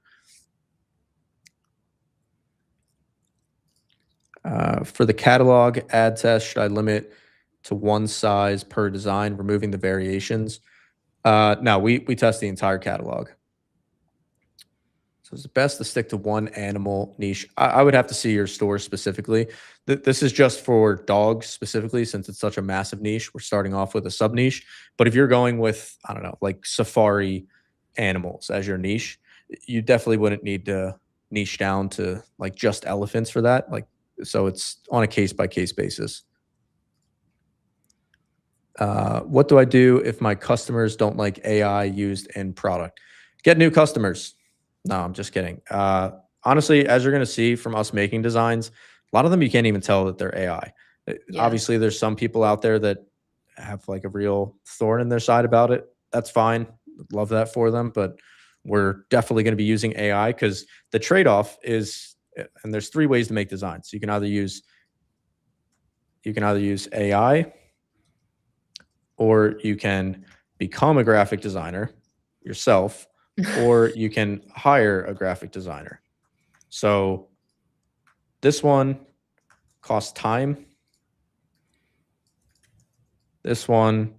For the catalog ad test, should I limit to one size per design, removing the variations? No, we test the entire catalog. So it's best to stick to one animal niche. I would have to see your store specifically. This is just for dogs specifically, since it's such a massive niche. We're starting off with a sub niche. But if you're going with, I don't know, like safari animals as your niche, you definitely wouldn't need to niche down to like just elephants for that. Like, so it's on a case by case basis. What do I do if my customers don't like AI used in product? Get new customers. No, I'm just kidding. Honestly, as you're going to see from us making designs, a lot of them you can't even tell that they're AI. Yeah. Obviously, there's some people out there that have like a real thorn in their side about it. That's fine. Love that for them. But we're definitely going to be using AI, because the trade-off is, and there's 3 ways to make designs. You can either use AI, or you can become a graphic designer yourself, or you can hire a graphic designer. So this one costs time. This one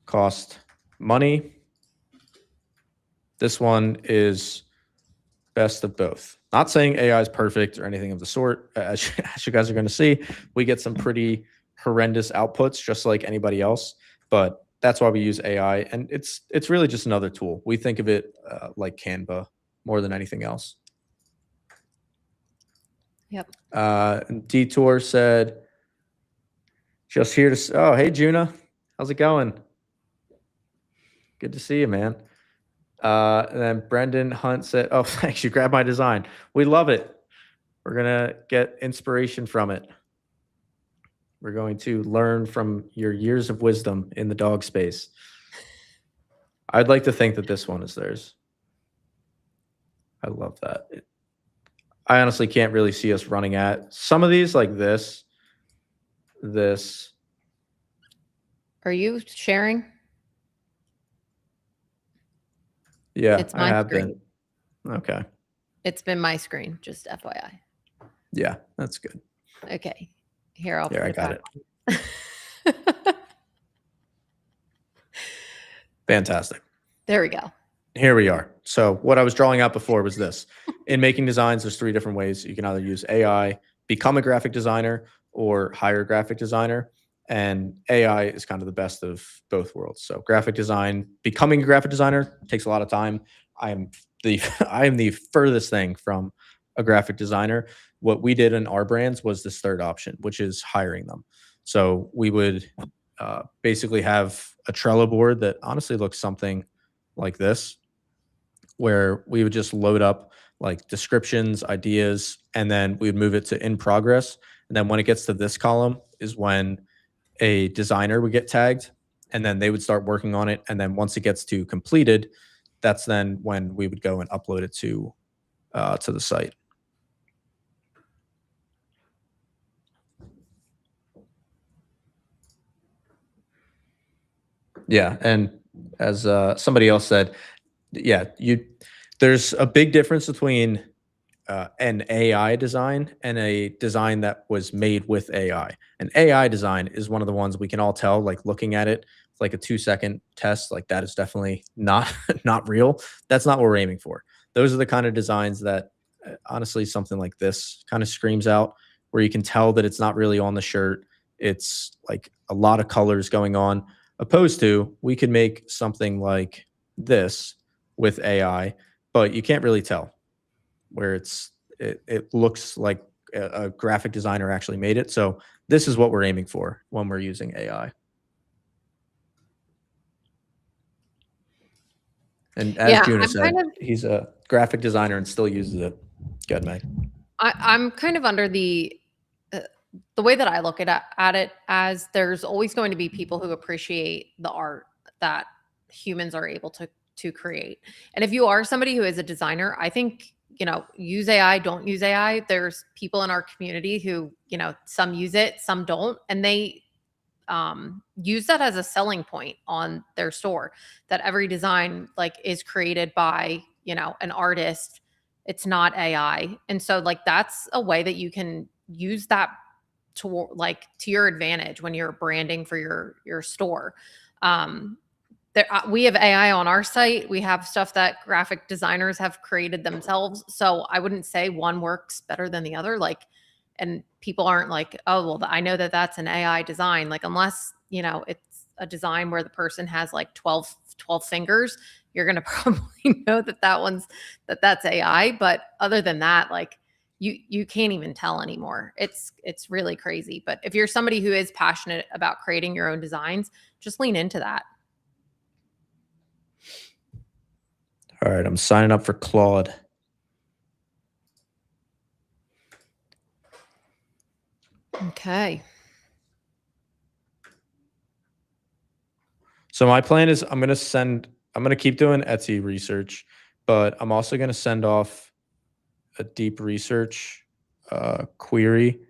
costs money. This one is best of both. Not saying AI is perfect or anything of the sort. As you guys are going to see, we get some pretty horrendous outputs just like anybody else, but that's why we use AI. And it's really just another tool. We think of it like Canva more than anything else. Yep. Detour said, just here to, oh, hey, Juna. How's it going? Good to see you, man. And then Brendan Hunt said, oh, thanks. You grabbed my design. We love it. We're going to get inspiration from it. We're going to learn from your years of wisdom in the dog space. I'd like to think that this one is theirs. I love that. I honestly can't really see us running at some of these, like this. Are you sharing? Yeah, It's I my have screen. been. Okay. It's been my screen, just FYI. Yeah, that's good. Okay. Here, I'll There, put I it got back it. on. Fantastic. There we go. Here we are. So what I was drawing out before was this. In making designs, there's 3 different ways. You can either use AI, become a graphic designer, or hire a graphic designer. And AI is kind of the best of both worlds. So graphic design, becoming a graphic designer takes a lot of time. I am the I am the furthest thing from a graphic designer. What we did in our brands was this third option, which is hiring them. So we would basically have a Trello board that honestly looks something like this, where we would just load up like descriptions, ideas, and then we would move it to in progress. And then when it gets to this column is when a designer would get tagged, and then they would start working on it. And then once it gets to completed, that's then when we would go and upload it to the site. Yeah, and as somebody else said, yeah, there's a big difference between an AI design and a design that was made with AI. An AI design is one of the ones we can all tell, like looking at it, it's like a 2-second test, like that is definitely not not real. That's not what we're aiming for. Those are the kind of designs that honestly something like this kind of screams out, where you can tell that it's not really on the shirt. It's like a lot of colors going on, opposed to we could make something like this with AI, but you can't really tell, where it looks like a graphic designer actually made it. So this is what we're aiming for when we're using AI. And as Yeah, Juna I'm kind said, of he's a graphic designer and still uses it. Good, Meg. I'm kind of under uh, the way that I look at it as there's always going to be people who appreciate the art that humans are able to create. And if you are somebody who is a designer, I think, use AI, don't use AI. There's people in our community who, some use it, some don't, and they use that as a selling point on their store, that every design like is created by an artist, it's not AI. And so like that's a way that you can use that to your advantage when you're branding for your store. We have AI on our site. We have stuff that graphic designers have created themselves. So I wouldn't say one works better than the other. Like, and people aren't like, oh, well, I know that that's an AI design. Like, unless, it's a design where the person has like 12 fingers, you're going to probably know that's AI. But other than that, like, you can't even tell anymore. It's really crazy. But if you're somebody who is passionate about creating your own designs, just lean into that. All right, I'm signing up for Claude. Okay. So my plan is I'm gonna keep doing Etsy research, but I'm also gonna send off a deep research query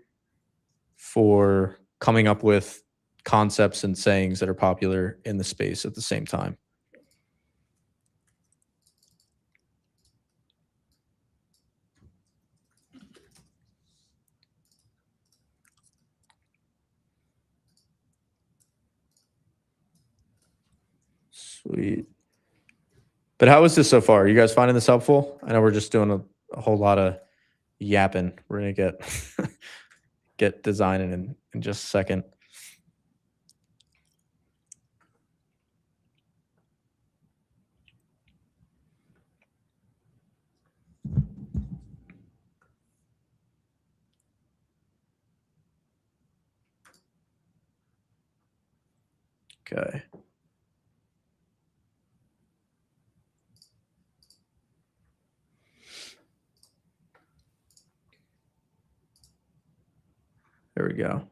for coming up with concepts and sayings that are popular in the space at the same time. Sweet. But how is this so far? Are you guys finding this helpful? I know we're just doing a whole lot of yapping. We're gonna get get designing in just a second. Okay. There we go.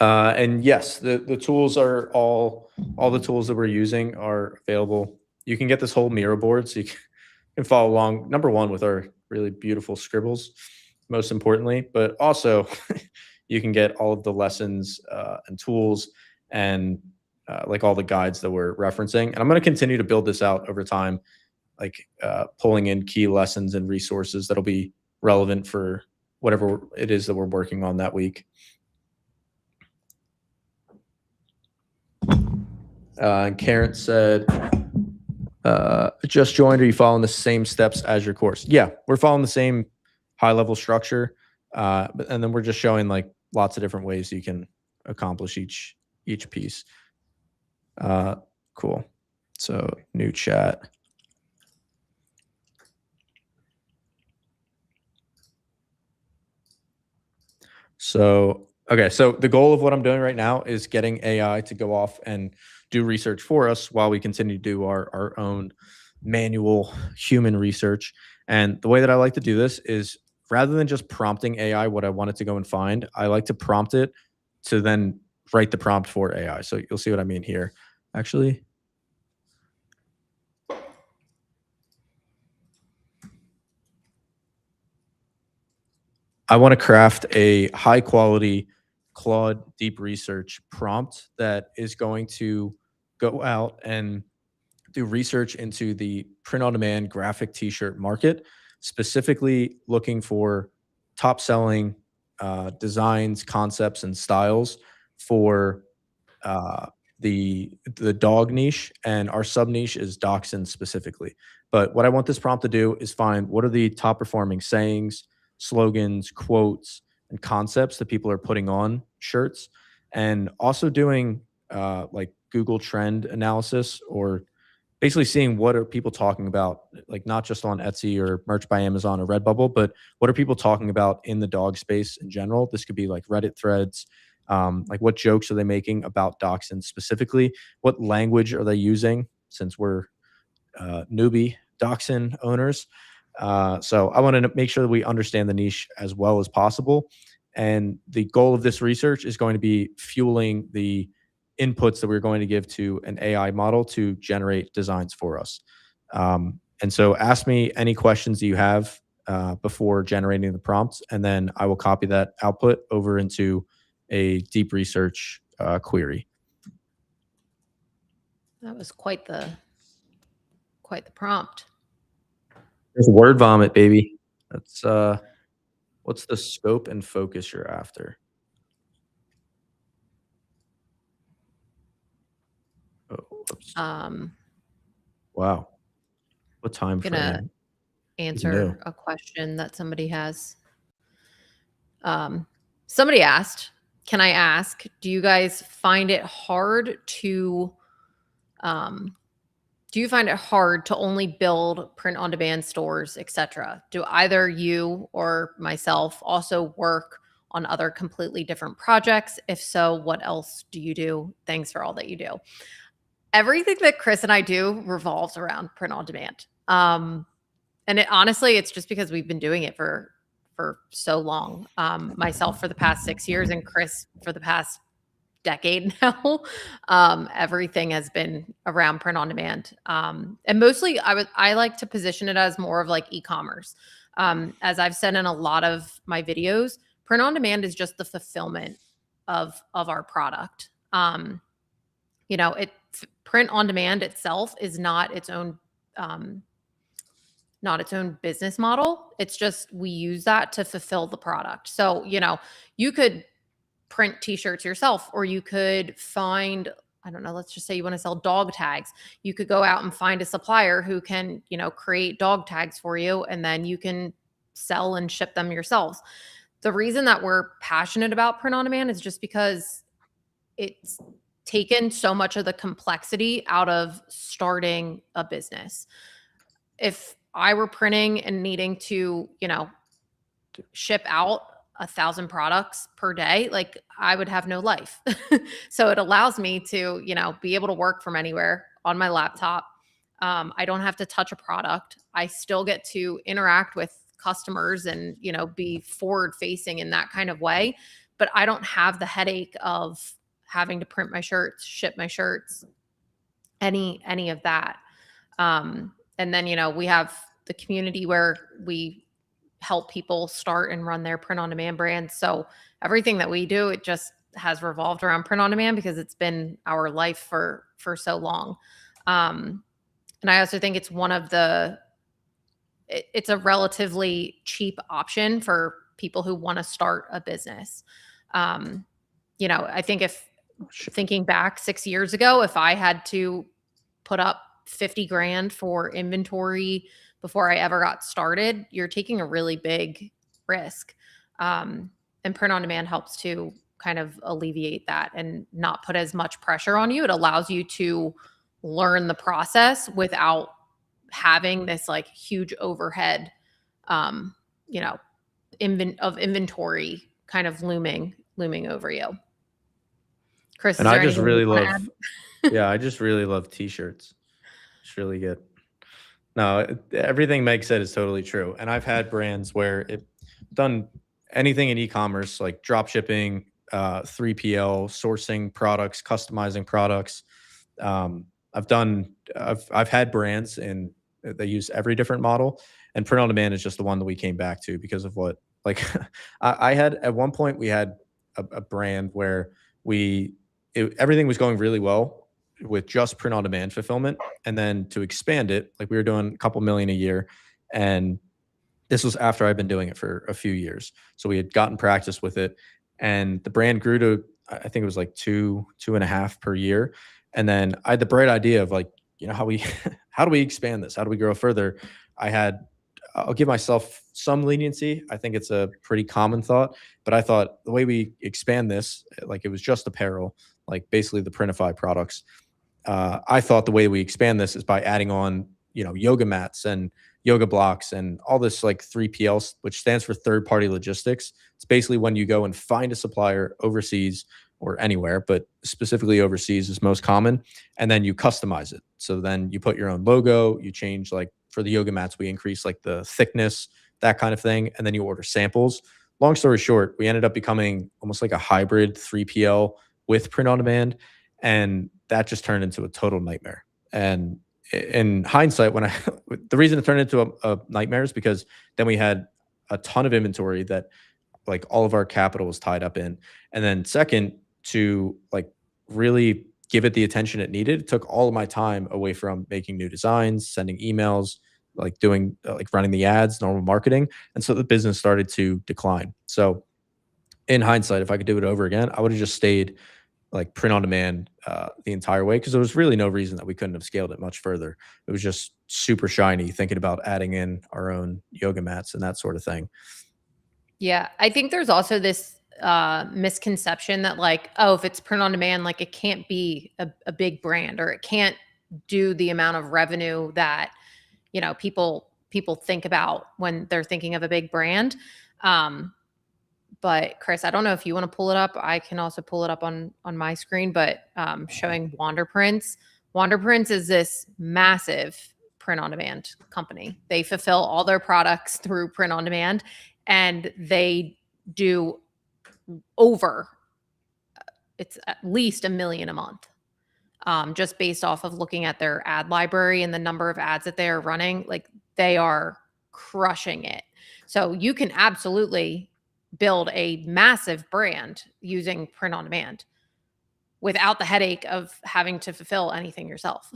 And yes, the tools are all the tools that we're using are available. You can get this whole Miro board, so you can follow along. Number one, with our really beautiful scribbles, most importantly, but also you can get all of the lessons and tools and like all the guides that we're referencing. And I'm going to continue to build this out over time, like pulling in key lessons and resources that'll be relevant for whatever it is that we're working on that week. And Karen said, just joined. Are you following the same steps as your course? Yeah, we're following the same high level structure. And then we're just showing like lots of different ways you can accomplish each piece. Cool. So new chat. So, okay. So the goal of what I'm doing right now is getting AI to go off and do research for us while we continue to do our own manual human research. And the way that I like to do this is rather than just prompting AI what I want it to go and find, I like to prompt it to then write the prompt for AI. So you'll see what I mean here. Actually, I want to craft a high quality Claude deep research prompt that is going to go out and do research into the print on demand graphic t-shirt market, specifically looking for top selling designs, concepts, and styles for uh, the dog niche, and our sub niche is dachshund specifically. But what I want this prompt to do is find what are the top performing sayings, slogans, quotes, and concepts that people are putting on shirts, and also doing like Google Trend analysis, or basically seeing what are people talking about, like not just on Etsy or Merch by Amazon or Redbubble, but what are people talking about in the dog space in general. This could be like Reddit threads, like what jokes are they making about dachshunds specifically? What language are they using? Since we're newbie dachshund owners, so I want to make sure that we understand the niche as well as possible. And the goal of this research is going to be fueling the inputs that we're going to give to an AI model to generate designs for us. And so ask me any questions that you have before generating the prompts, and then I will copy that output over into a deep research query. That was quite the prompt. There's word vomit, baby. That's what's the scope and focus you're after? Oh, oops. Wow. What time I'm gonna frame? answer a question that somebody has. Somebody asked, can I ask, do you guys find it hard to only build print on demand stores, etc.? Do either you or myself also work on other completely different projects? If so, what else do you do? Thanks for all that you do. Everything that Chris and I do revolves around print on demand. And honestly, it's just because we've been doing it for so long. Myself for the past 6 years, and Chris for the past decade now. Everything has been around print on demand. And mostly I like to position it as more of like e-commerce. As I've said in a lot of my videos, print on demand is just the fulfillment of our product. Print on demand itself is not its own business model. It's just we use that to fulfill the product. So, you could print t-shirts yourself, or you could find, I don't know, let's just say you want to sell dog tags. You could go out and find a supplier who can, create dog tags for you, and then you can sell and ship them yourselves. The reason that we're passionate about print on demand is just because it's taken so much of the complexity out of starting a business. If I were printing and needing to, ship out 1,000 products per day, like I would have no life. So it allows me to, be able to work from anywhere on my laptop. I don't have to touch a product. I still get to interact with customers and, be forward facing in that kind of way. But I don't have the headache of having to print my shirts, ship my shirts, any of that. And then, we have the community where we help people start and run their print on demand brands. So everything that we do, it just has revolved around print on demand because it's been our life for so long. And I also think it's it's a relatively cheap option for people who want to start a business. I think if thinking back 6 years ago, if I had to put up 50 grand for inventory before I ever got started, you're taking a really big risk. And print on demand helps to kind of alleviate that and not put as much pressure on you. It allows you to learn the process without having this like huge overhead, of inventory kind of looming over you. Chris, And is I there just anything really you want to add? love, yeah, I just really love t-shirts. It's really good. No, everything Meg said is totally true. And I've had brands where it done anything in e-commerce, like drop shipping, 3PL, sourcing products, customizing products. I've had brands and they use every different model, and print on demand is just the one that we came back to because of what, like, I had at one point we had a brand where everything was going really well with just print on demand fulfillment, and then to expand it, like we were doing a couple million a year, and this was after I'd been doing it for a few years. So we had gotten practice with it, and the brand grew to, I think it was like two and a half per year. And then I had the bright idea of like, how we, how do we expand this? How do we grow further? I'll give myself some leniency. I think it's a pretty common thought, but I thought the way we expand this, like it was just apparel, like basically the Printify products. I thought the way we expand this is by adding on, yoga mats and yoga blocks and all this like 3PL, which stands for third party logistics. It's basically when you go and find a supplier overseas or anywhere, but specifically overseas is most common. And then you customize it. So then you put your own logo, you change, like for the yoga mats, we increase like the thickness, that kind of thing. And then you order samples. Long story short, we ended up becoming almost like a hybrid 3PL with print on demand. And that just turned into a total nightmare. And in hindsight, the reason it turned into a nightmare is because then we had a ton of inventory that like all of our capital was tied up in. And then second, to like really give it the attention it needed, it took all of my time away from making new designs, sending emails, like doing like running the ads, normal marketing. And so the business started to decline. So in hindsight, if I could do it over again, I would have just stayed like print on demand the entire way, because there was really no reason that we couldn't have scaled it much further. It was just super shiny thinking about adding in our own yoga mats and that sort of thing. Yeah, I think there's also this misconception that like, oh, if it's print on demand, like it can't be a big brand, or it can't do the amount of revenue that people think about when they're thinking of a big brand. But Chris, I don't know if you want to pull it up. I can also pull it up on my screen, but showing Wanderprints. Wanderprints is this massive print on demand company. They fulfill all their products through print on demand, and they do it's at least 1 million a month. Just based off of looking at their ad library and the number of ads that they are running, like they are crushing it. So you can absolutely build a massive brand using print on demand without the headache of having to fulfill anything yourself.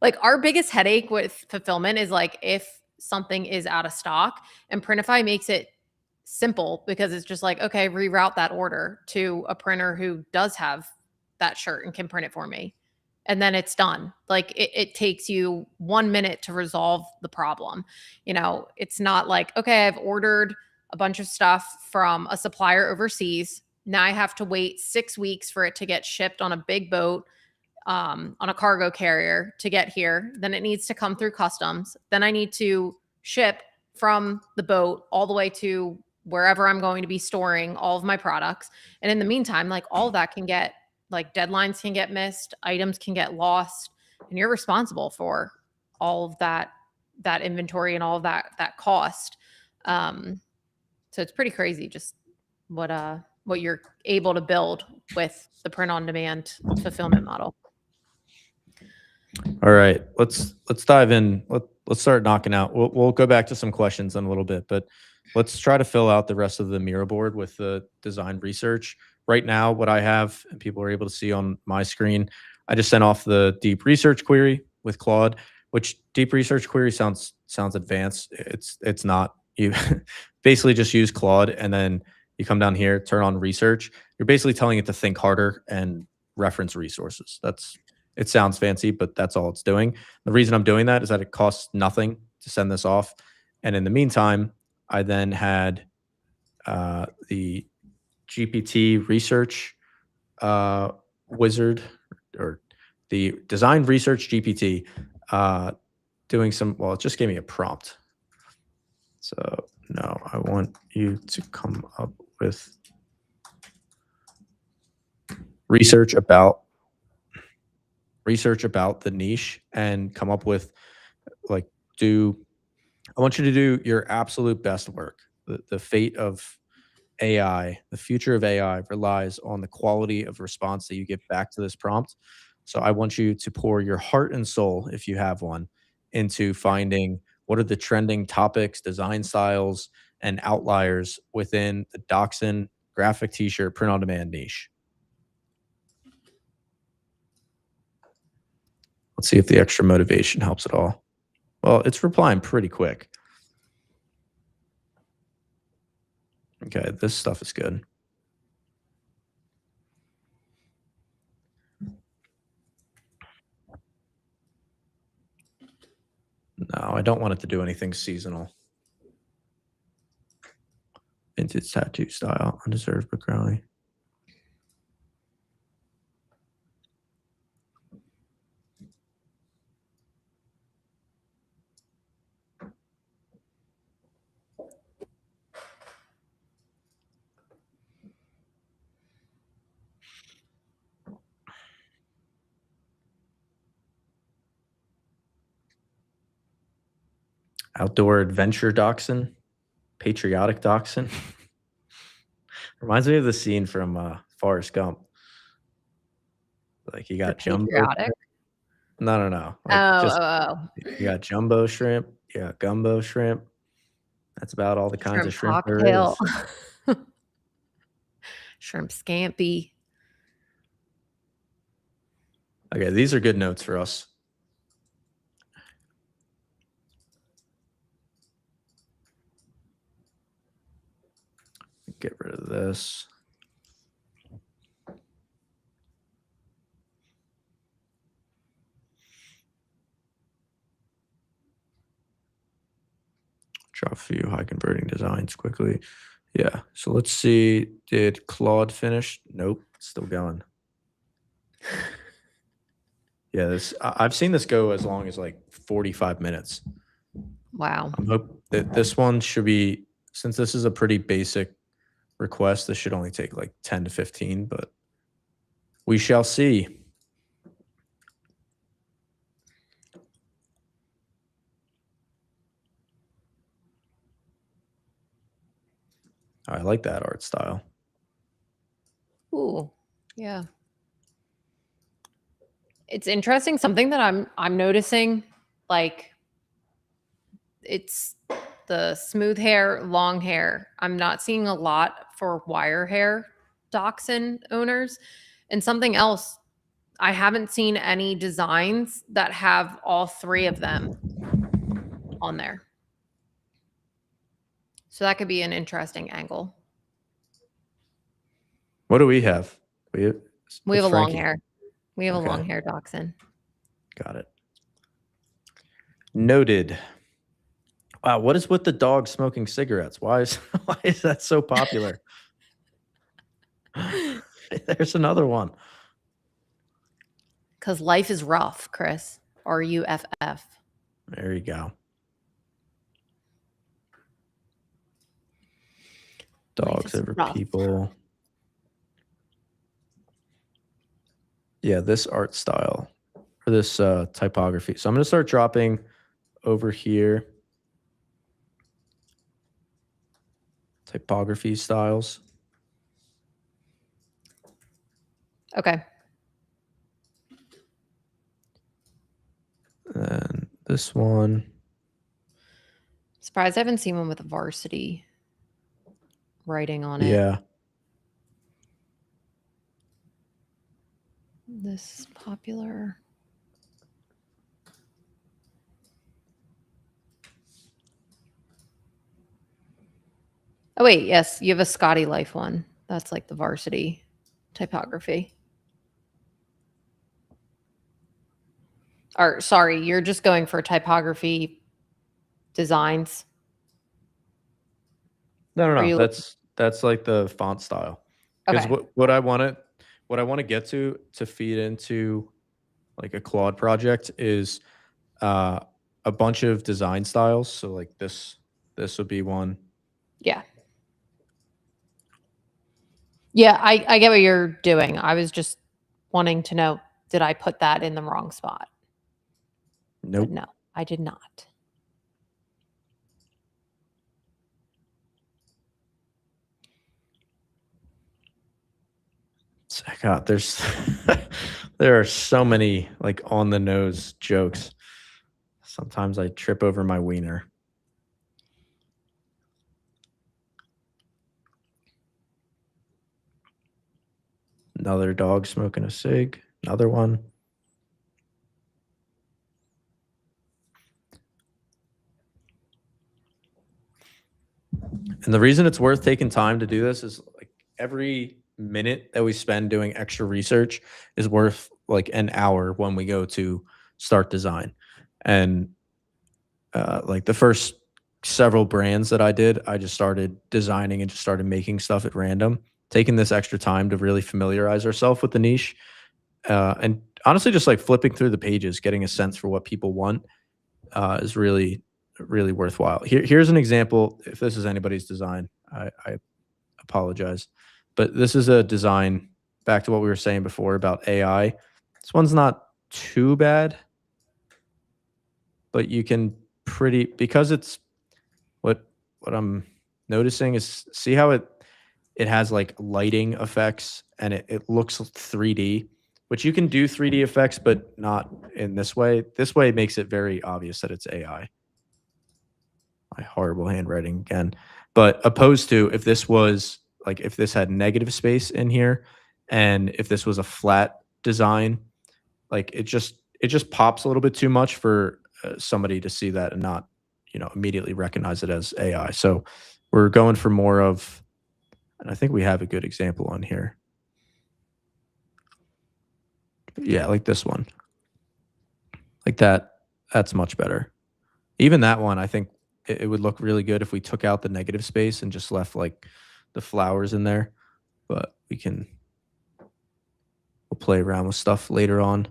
Like our biggest headache with fulfillment is like if something is out of stock, and Printify makes it simple because it's just like, okay, reroute that order to a printer who does have that shirt and can print it for me. And then it's done. Like it takes you 1 minute to resolve the problem. It's not like, okay, I've ordered a bunch of stuff from a supplier overseas. Now I have to wait 6 weeks for it to get shipped on a big boat, on a cargo carrier to get here. Then it needs to come through customs. Then I need to ship from the boat all the way to wherever I'm going to be storing all of my products. And in the meantime, like all of that can get, like deadlines can get missed, items can get lost, and you're responsible for all of that inventory and all of that cost. So it's pretty crazy just what you're able to build with the print on demand fulfillment model. All right, let's dive in. let's start knocking out. We'll go back to some questions in a little bit, but let's try to fill out the rest of the Miro board with the design research. Right now, what I have, and people are able to see on my screen, I just sent off the deep research query with Claude, which deep research query sounds advanced. It's not. You basically just use Claude, and then you come down here, turn on research. You're basically telling it to think harder and reference resources. It sounds fancy, but that's all it's doing. The reason I'm doing that is that it costs nothing to send this off. And in the meantime, I then had the GPT research wizard, or the design research GPT, doing some, well, it just gave me a prompt. So no, I want you to come up with research about the niche and come up with, like, I want you to do your absolute best work. The fate of AI, the future of AI relies on the quality of response that you get back to this prompt. So I want you to pour your heart and soul, if you have one, into finding what are the trending topics, design styles, and outliers within the Dachshund graphic t-shirt print on demand niche. Let's see if the extra motivation helps at all. Well, it's replying pretty quick. Okay, this stuff is good. No, I don't want it to do anything seasonal. Vintage tattoo style, undeserved but growing. Outdoor adventure dachshund, patriotic dachshund. Reminds me of the scene from Forrest Gump. Like, you got jumbo. Patriotic. No. Like, Oh. you got jumbo shrimp, you got gumbo shrimp. That's about all the kinds of shrimp there Cocktail. is. Shrimp scampi. Okay, these are good notes for us. Get rid of this. Drop a few high converting designs quickly. Yeah, so let's see. Did Claude finish? Nope, still going. Yeah, I've seen this go as long as like 45 minutes. Wow. I'm hope that this one should be, since this is a pretty basic request, this should only take like 10 to 15, but we shall see. I like that art style. Ooh, yeah. It's interesting. Something that I'm noticing, like, it's the smooth hair, long hair. I'm not seeing a lot for wire hair dachshund owners. And something else, I haven't seen any designs that have all three of them on there. So that could be an interesting angle. What do we have? We have a long hair. We have a long hair dachshund. Got it. Noted. Wow, what is with the dog smoking cigarettes? Why is that so popular? There's another one. Because life is rough, Chris. RUFF. There you go. Dogs over people. Yeah, this art style, or this typography. So I'm going to start dropping over here typography styles. Okay. And this one. Surprised I haven't seen one with varsity writing on it. Yeah. This popular. Oh wait, yes, you have a Scotty Life one. That's like the varsity typography. Or sorry, you're just going for typography designs. No. That's like the font style. Because Okay. what I want to get to feed into like a Claude project is a bunch of design styles. So like this would be one. Yeah. Yeah, I get what you're doing. I was just wanting to know, did I put that in the wrong spot? Nope. But no, I did not. God, there's there are so many like on the nose jokes. Sometimes I trip over my wiener. Another dog smoking a cig. Another one. And the reason it's worth taking time to do this is like every minute that we spend doing extra research is worth like an hour when we go to start design. And like the first several brands that I did, I just started designing and just started making stuff at random, taking this extra time to really familiarize ourselves with the niche. And honestly, just like flipping through the pages, getting a sense for what people want is really, really worthwhile. Here's an example. If this is anybody's design, I apologize. But this is a design, back to what we were saying before about AI. This one's not too bad, but you can because it's what I'm noticing is, see how it has like lighting effects and it looks 3D, which you can do 3D effects, but not in this way. This way makes it very obvious that it's AI. My horrible handwriting again. But opposed to if this was like, if this had negative space in here and if this was a flat design, like it just pops a little bit too much for somebody to see that and not, immediately recognize it as AI. So we're going for more of, and I think we have a good example on here. Yeah, like this one. Like that. That's much better. Even that one, I think it would look really good if we took out the negative space and just left like the flowers in there. But we'll play around with stuff later on.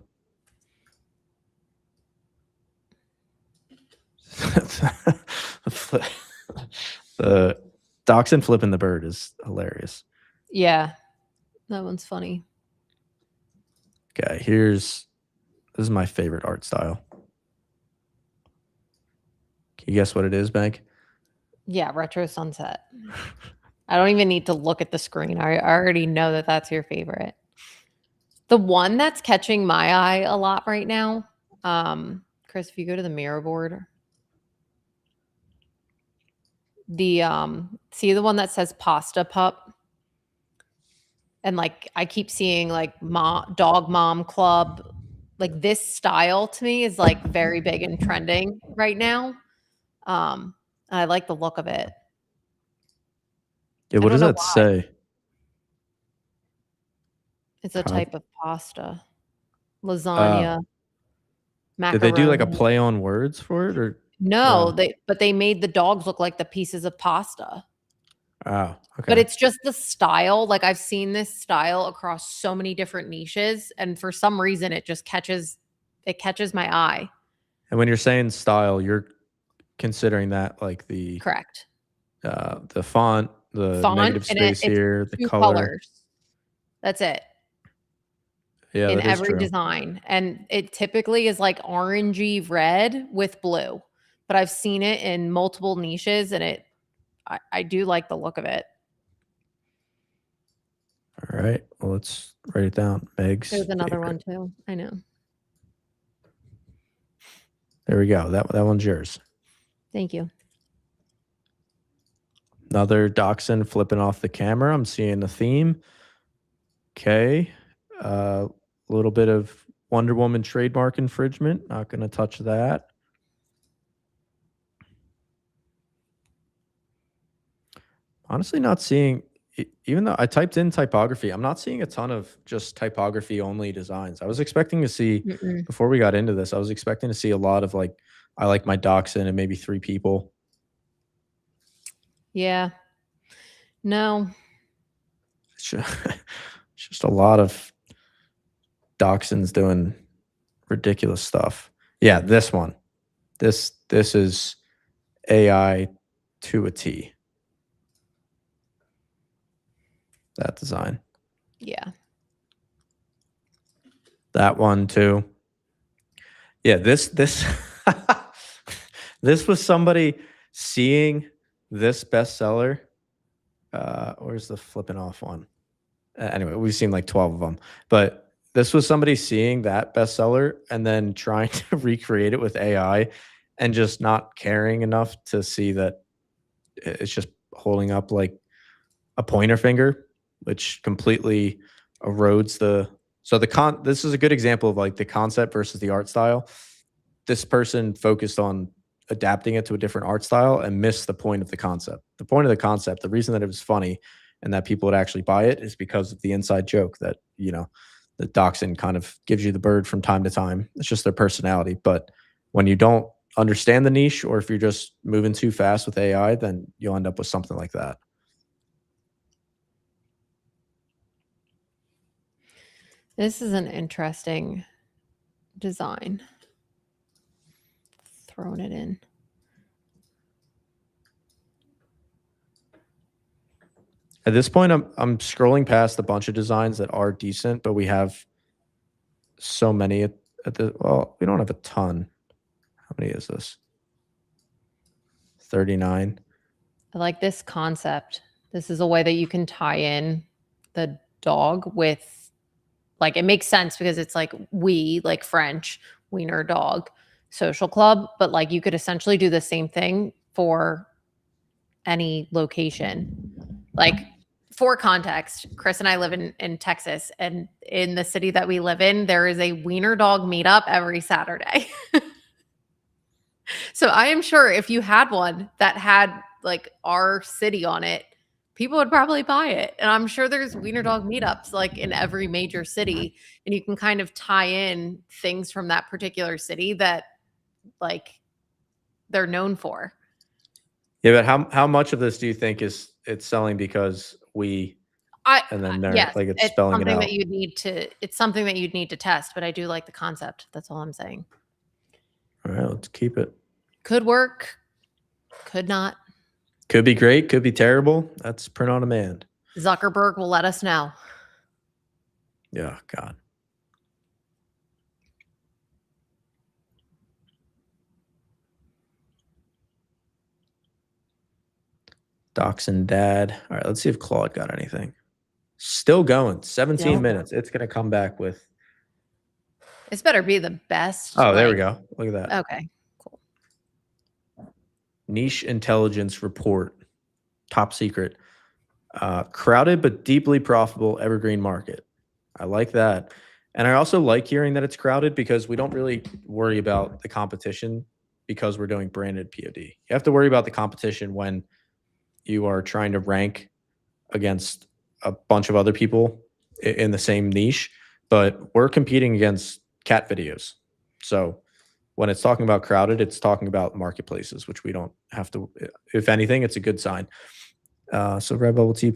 The dachshund flipping the bird is hilarious. Yeah, that one's funny. Okay, this is my favorite art style. Can you guess what it is, Bank? Yeah, retro sunset. I don't even need to look at the screen. I already know that that's your favorite. The one that's catching my eye a lot right now, Chris, if you go to the Miro board, see the one that says Pasta Pup? And like I keep seeing like dog mom club, like this style to me is like very big and trending right now. I like the look of it. Yeah, I what don't does know that why. say? It's a type of pasta, lasagna, Did they do like a macaroni. play on words for it, or No, they made the dogs look like the pieces of pasta. oh, okay. But it's just the style. Like I've seen this style across so many different niches, and for some reason it just catches my eye. And when you're saying style, you're considering that like the Correct. the font, the negative And space it's here, the 2 color. colors. That's it. Yeah, In that is every true. design. And it typically is like orangey red with blue. But I've seen it in multiple niches and I do like the look of it. All right. Well, let's write it down. Meg's There's another favorite. one too. I know. There we go. That one's yours. Thank you. Another dachshund flipping off the camera. I'm seeing a theme. Okay. A little bit of Wonder Woman trademark infringement. Not going to touch that. Honestly, not seeing, even though I typed in typography, I'm not seeing a ton of just typography only designs. I was expecting to see, Mm-mm. before we got into this, I was expecting to see a lot of like, I like my dachshund and maybe 3 people. Yeah. No. It's just a lot of dachshunds doing ridiculous stuff. Yeah, this one. This is AI to a T. That design. Yeah. That one too. Yeah, this this was somebody seeing this bestseller. Where's the flipping off one? Anyway, we've seen like 12 of them, but this was somebody seeing that bestseller and then trying to recreate it with AI and just not caring enough to see that it's just holding up like a pointer finger, which completely erodes the. So this is a good example of like the concept versus the art style. This person focused on adapting it to a different art style and missed the point of the concept. The point of the concept, the reason that it was funny and that people would actually buy it is because of the inside joke that, the dachshund kind of gives you the bird from time to time. It's just their personality. But when you don't understand the niche, or if you're just moving too fast with AI, then you'll end up with something like that. This is an interesting design. Throwing it in. At this point, I'm scrolling past a bunch of designs that are decent, but we have so many at the. Well, we don't have a ton. How many is this? 39. I like this concept. This is a way that you can tie in the dog with, like, it makes sense because it's like like French, wiener dog, social club, but like you could essentially do the same thing for any location. Like, for context, Chris and I live in Texas, and in the city that we live in, there is a wiener dog meetup every Saturday. So I am sure if you had one that had like our city on it, people would probably buy it. And I'm sure there's wiener dog meetups like in every major city, and you can kind of tie in things from that particular city that like they're known for. Yeah, but how much of this do you think is it's selling because and then they're Yes, like it's spelling it out? it's something that you'd need to test, but I do like the concept. That's all I'm saying. All right, let's keep it. Could work, could not. Could be great, could be terrible. That's print on demand. Zuckerberg will let us know. Yeah, God. Dachshund dad. All right, let's see if Claude got anything. Still going. 17 Yeah. minutes. It's going to come back with. This better be the best. Oh, there we go. Look at that. Okay, cool. Niche intelligence report. Top secret. Crowded but deeply profitable evergreen market. I like that. And I also like hearing that it's crowded because we don't really worry about the competition because we're doing branded POD. You have to worry about the competition when you are trying to rank against a bunch of other people in the same niche, but we're competing against cat videos. So when it's talking about crowded, it's talking about marketplaces, which we don't have to. If anything, it's a good sign. So Red Bubble Tea.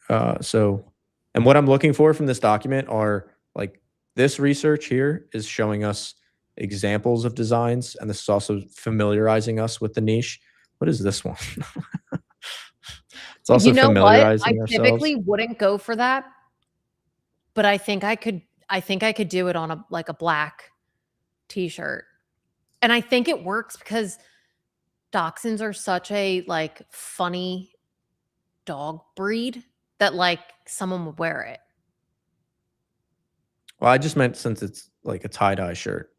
And what I'm looking for from this document are like this research here is showing us examples of designs, and this is also familiarizing us with the niche. What is this one? It's also familiarizing ourselves. I typically wouldn't go for that, but I think I could do it on a black t-shirt. And I think it works because dachshunds are such a like funny dog breed that like someone would wear it. Well, I just meant since it's like a tie-dye shirt.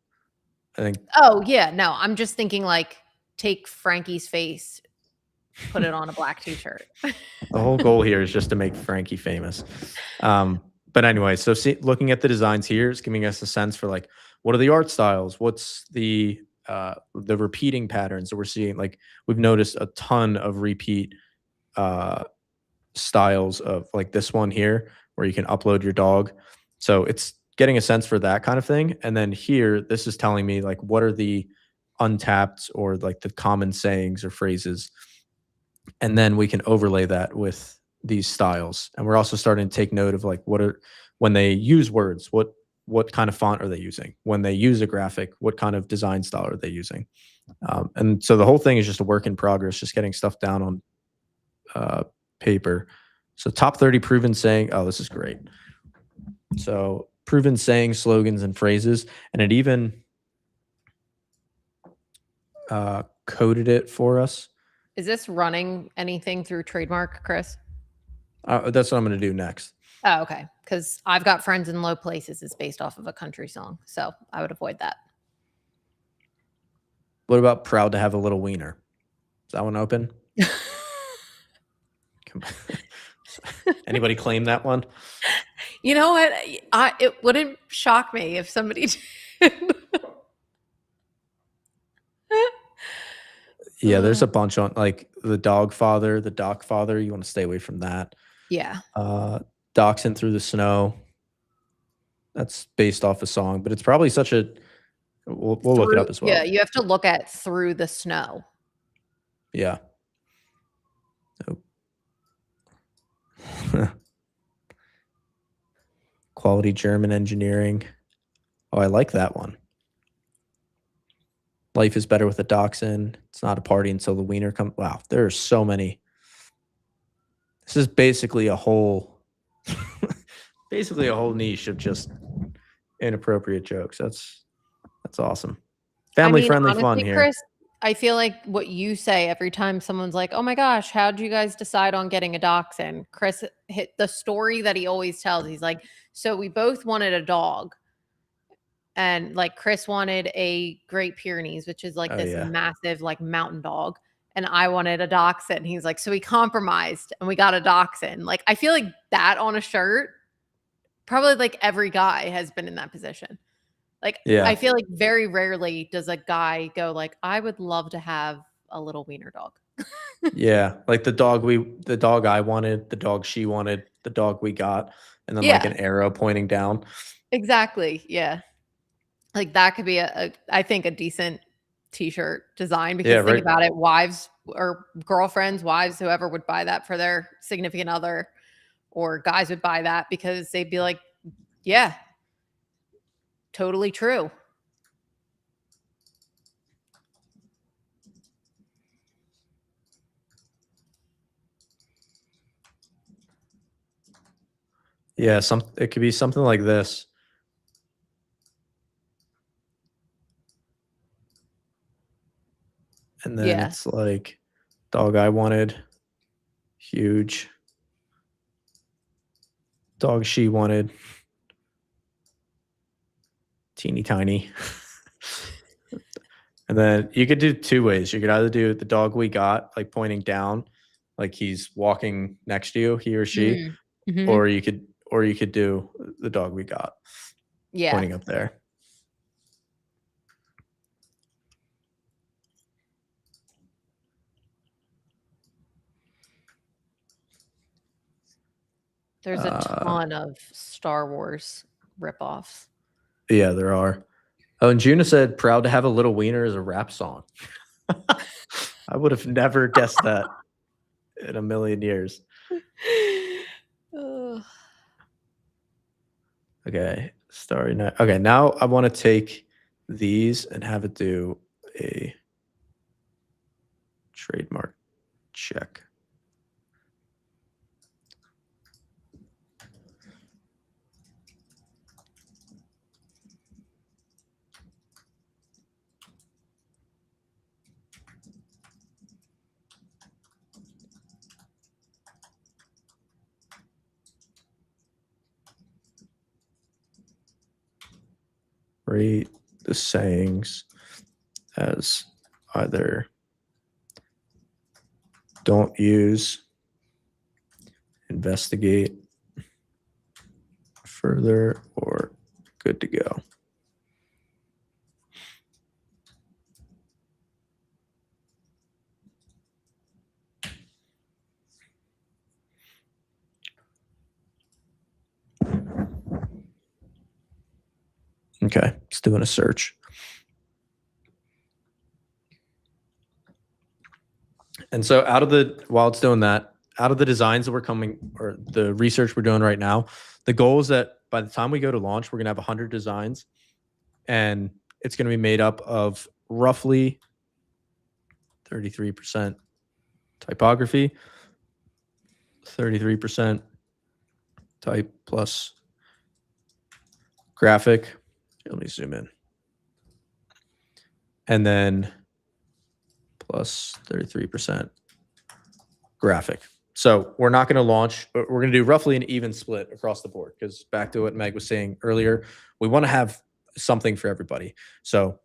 I think. Oh, yeah, no, I'm just thinking like take Frankie's face put it on a black t-shirt. The whole goal here is just to make Frankie famous. But anyway, so looking at the designs here is giving us a sense for like, what are the art styles? What's the repeating patterns that we're seeing? Like we've noticed a ton of repeat styles of like this one here, where you can upload your dog. So it's getting a sense for that kind of thing. And then here, this is telling me like, what are the untapped or like the common sayings or phrases, and then we can overlay that with these styles. And we're also starting to take note of like when they use words, what kind of font are they using? When they use a graphic, what kind of design style are they using? And so the whole thing is just a work in progress, just getting stuff down on paper. So top 30 proven saying, oh, this is great. So proven sayings, slogans, and phrases, and it even coded it for us. Is this running anything through Trademark, Chris? That's what I'm going to do next. Oh, okay. Because I've got Friends in Low Places is based off of a country song, so I would avoid that. What about Proud to Have a Little Wiener? Is that one open? Anybody claim that one? You know what? It wouldn't shock me if somebody did. Yeah, there's a bunch on like the Dog Father, the Doc Father. You want to stay away from that. Yeah. Dachshund Through the Snow. That's based off a song, but it's probably such a. We'll look it up as well. Yeah, you have to look at Through the Snow. Yeah. Oh. Quality German engineering. Oh, I like that one. Life is better with a dachshund. It's not a party until the wiener comes. Wow, there are so many. This is basically a whole, niche of just inappropriate jokes. That's awesome. Family friendly fun here. Chris, I feel like what you say every time someone's like, "Oh my gosh, how'd you guys decide on getting a dachshund?" Chris hit the story that he always tells. He's like, "So we both wanted a dog." And like Chris wanted a Great Pyrenees, which is like this massive like mountain dog. And I wanted a dachshund. He's like, so we compromised and we got a dachshund. Like, I feel like that on a shirt, probably like every guy has been in that position. Like, I feel like very rarely does a guy go like, I would love to have a little wiener dog. Yeah. Like the dog I wanted, the dog she wanted, the dog we got, and then like an arrow pointing down. Exactly. Yeah. Like that could be I think a decent t-shirt design, because think about it, wives or girlfriends, wives, whoever would buy that for their significant other, or guys would buy that because they'd be like, yeah, totally true. Yeah, it could be something like this. And then it's like dog I wanted, huge. Dog she wanted, teeny tiny. And then you could do two ways. You could either do the dog we got, like pointing down, like he's walking next to you, he or she, or you could do the dog we got, pointing up there. There's a ton of Star Wars ripoffs. Yeah, there are. Oh, and Juna said "Proud to Have a Little Wiener" is a rap song. I would have never guessed that in a million years. Okay, Starry Night. Okay, now I want to take these and have it do a trademark check. Rate the sayings as either don't use, investigate further, or good to go. Okay, it's doing a search. And so while it's doing that, out of the designs that we're coming, or the research we're doing right now, the goal is that by the time we go to launch, we're going to have 100 designs, and it's going to be made up of roughly 33% typography, 33% type plus graphic. Let me zoom in. And then plus 33% graphic. So we're not going to launch, we're going to do roughly an even split across the board, because back to what Meg was saying earlier, we want to have something for everybody. So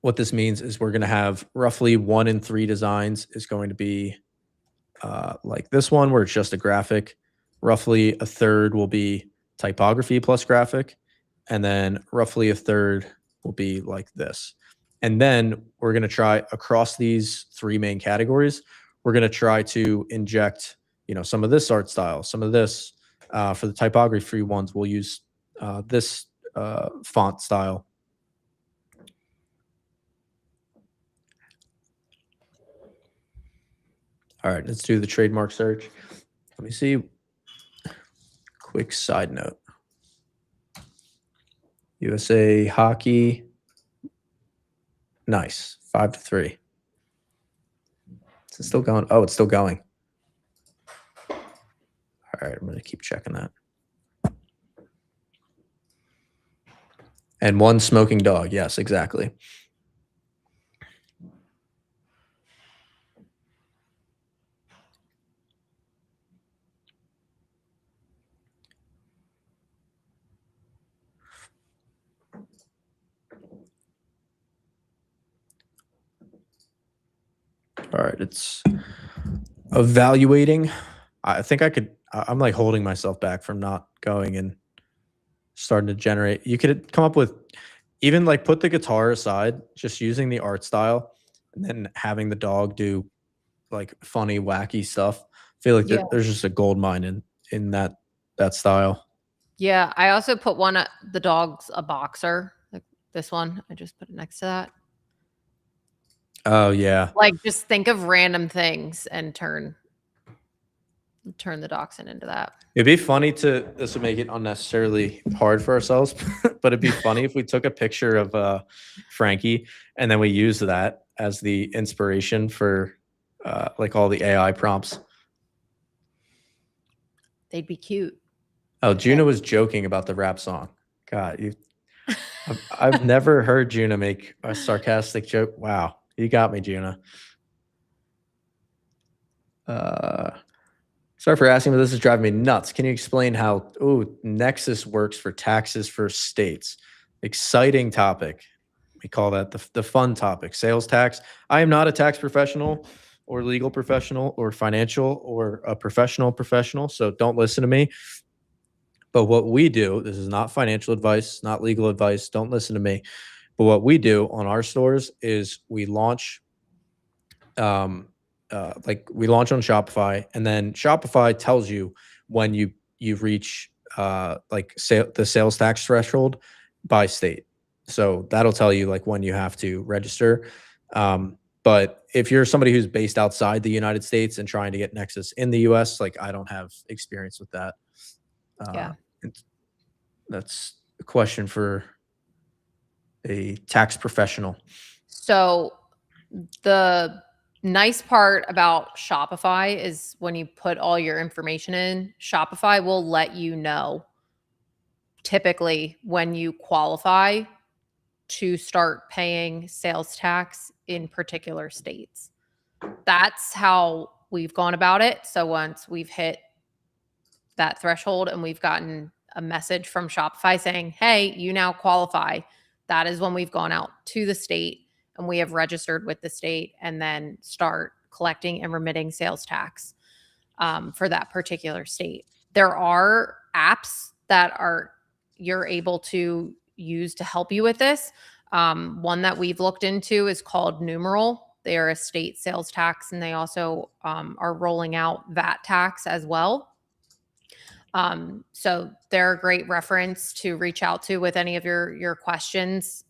what this means is we're going to have roughly 1 in 3 designs is going to be like this one, where it's just a graphic. Roughly a third will be typography plus graphic. And then roughly a third will be like this. And then we're going to try across these 3 main categories, we're going to try to inject, some of this art style, some of this. For the typography ones, we'll use this font style. All right, let's do the trademark search. Let me see. Quick side note. USA hockey. Nice. 5-3. Is it still going? Oh, it's still going. All right, I'm going to keep checking that. And 1 smoking dog. Yes, exactly. All right, it's evaluating. I think I'm like holding myself back from not going and starting to generate. You could come up with, even like put the guitar aside, just using the art style, and then having the dog do like funny, wacky stuff. I feel like there's just a gold mine in that style. Yeah, I also put the dog's a boxer, like this one. I just put it next to that. Oh yeah. Like, just think of random things and turn the dachshund into that. It'd be funny this would make it unnecessarily hard for ourselves, but it'd be funny if we took a picture of Frankie and then we used that as the inspiration for like all the AI prompts. They'd be cute. Oh, Juna was joking about the rap song. God, I've never heard Juna make a sarcastic joke. Wow, you got me, Juna. Sorry for asking, but this is driving me nuts. Can you explain how Nexus works for taxes for states? Exciting topic. We call that the fun topic, sales tax. I am not a tax professional or legal professional or financial or a professional, so don't listen to me. But what we do, this is not financial advice, not legal advice. Don't listen to me. But what we do on our stores is we launch, we launch on Shopify, and then Shopify tells you when you reach the sales tax threshold by state. So that'll tell you like when you have to register. But if you're somebody who's based outside the United States and trying to get Nexus in the US, like I don't have experience with that. Yeah. That's a question for a tax professional. So the nice part about Shopify is when you put all your information in, Shopify will let you know typically when you qualify to start paying sales tax in particular states. That's how we've gone about it. So once we've hit that threshold and we've gotten a message from Shopify saying, hey, you now qualify, that is when we've gone out to the state and we have registered with the state and then start collecting and remitting sales tax for that particular state. There are apps that you're able to use to help you with this. One that we've looked into is called Numeral. They are a state sales tax, and they also are rolling out VAT tax as well. So they're a great reference to reach out to with any of your questions.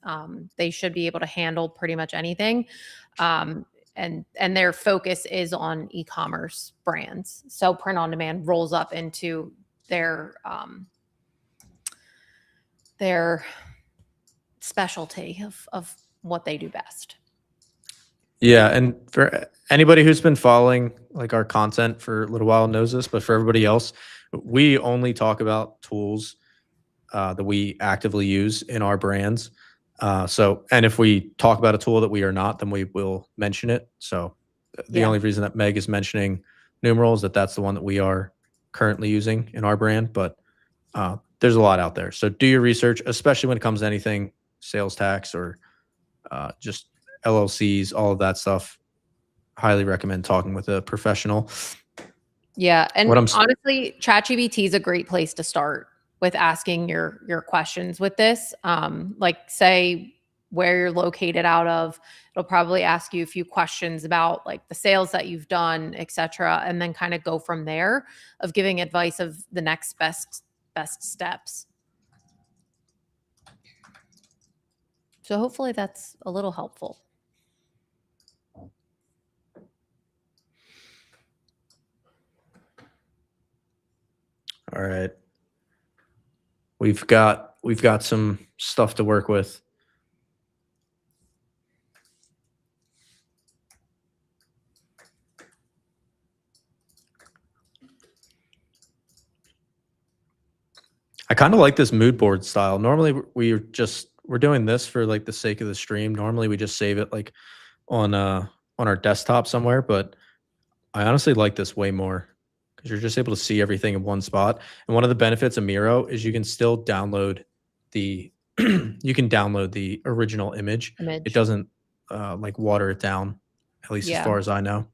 They should be able to handle pretty much anything. And their focus is on e-commerce brands. So print on demand rolls up into their specialty of what they do best. Yeah, and for anybody who's been following like our content for a little while knows this, but for everybody else, we only talk about tools that we actively use in our brands. And if we talk about a tool that we are not, then we will mention it. So the only reason that Meg is mentioning Numeral is that that's the one that we are currently using in our brand, but there's a lot out there. So do your research, especially when it comes to anything sales tax or just LLCs, all of that stuff. Highly recommend talking with a professional. Yeah, and honestly, ChatGPT is a great place to start with asking your questions with this. Like say where you're located out of, it'll probably ask you a few questions about like the sales that you've done, et cetera, and then kind of go from there of giving advice of the next best steps. So hopefully that's a little helpful. All right. We've got some stuff to work with. I kind of like this mood board style. Normally we're doing this for like the sake of the stream. Normally we just save it like on our desktop somewhere, but I honestly like this way more because you're just able to see everything in one spot. And one of the benefits of Miro is you can still download the original image. It doesn't like water it down, at least as far as I know.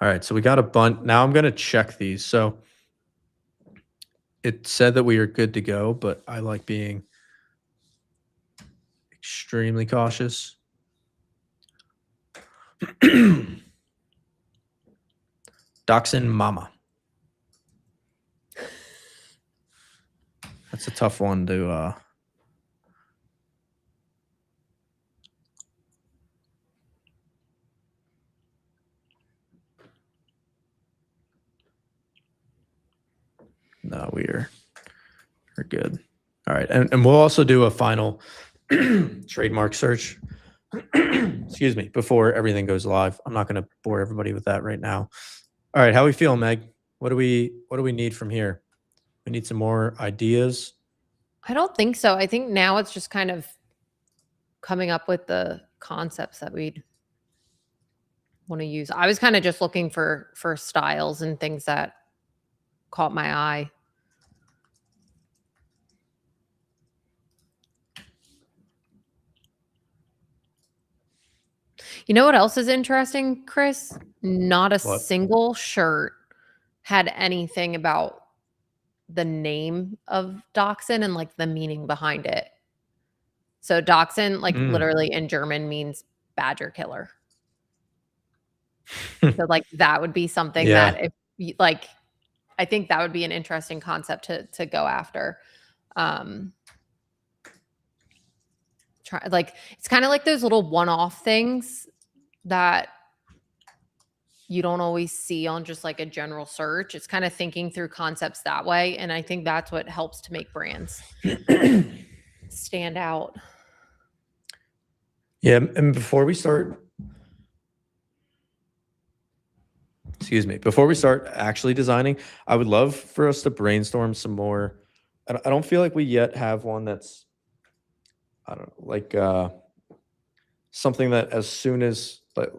All right, so we got a bunch. Now I'm going to check these. So it said that we are good to go, but I like being extremely cautious. Dachshund Mama. That's a tough one to no, we're good. All right, and we'll also do a final trademark search. Excuse me, before everything goes live. I'm not going to bore everybody with that right now. All right, how we feel, Meg? What do we need from here? We need some more ideas. I don't think so. I think now it's just kind of coming up with the concepts that we'd want to use. I was kind of just looking for styles and things that caught my eye. You know what else is interesting, Chris? Not a single shirt had anything about the name of dachshund and like the meaning behind it. So dachshund, like literally in German, means badger killer. So like that would be something that if you, like, I think that would be an interesting concept to go after. Like it's kind of like those little one-off things that you don't always see on just like a general search. It's kind of thinking through concepts that way. And I think that's what helps to make brands stand out. Yeah. And before we start actually designing, I would love for us to brainstorm some more. I don't feel like we yet have one that's, I don't know, like something that as soon as like,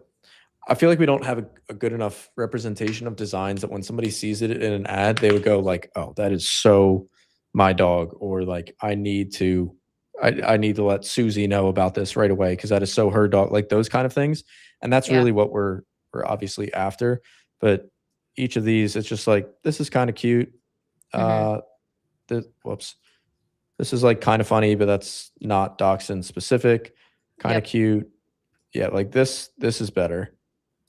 I feel like we don't have a good enough representation of designs that when somebody sees it in an ad, they would go like, "Oh, that is so my dog," or like, I need to let Susie know about this right away because that is so her dog." Like those kind of things, and that's Yeah. really what we're obviously after. But each of these, it's just like this is kind of cute. Hmm. Uh, whoops, this is like kind of funny, but that's not dachshund specific. Kind of Yep. cute. Yeah, like this is better.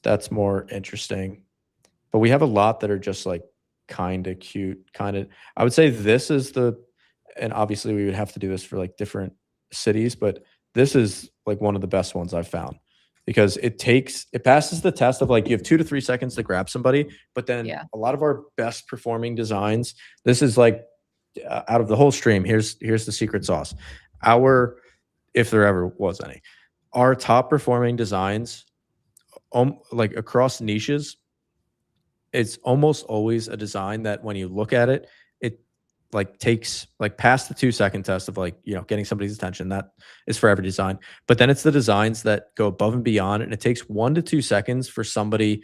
That's more interesting. But we have a lot that are just like kind of cute, kind of. I would say this is the, and obviously we would have to do this for like different cities, but this is like one of the best ones I've found because it passes the test of like you have 2 to 3 seconds to grab somebody, but then Yeah. a lot of our best performing designs, this is like out of the whole stream. Here's the secret sauce. Our, if there ever was any, our top performing designs, like across niches, it's almost always a design that when you look at it, it like takes like past the 2 second test of like, getting somebody's attention. That is for every design. But then it's the designs that go above and beyond. And it takes 1 to 2 seconds for somebody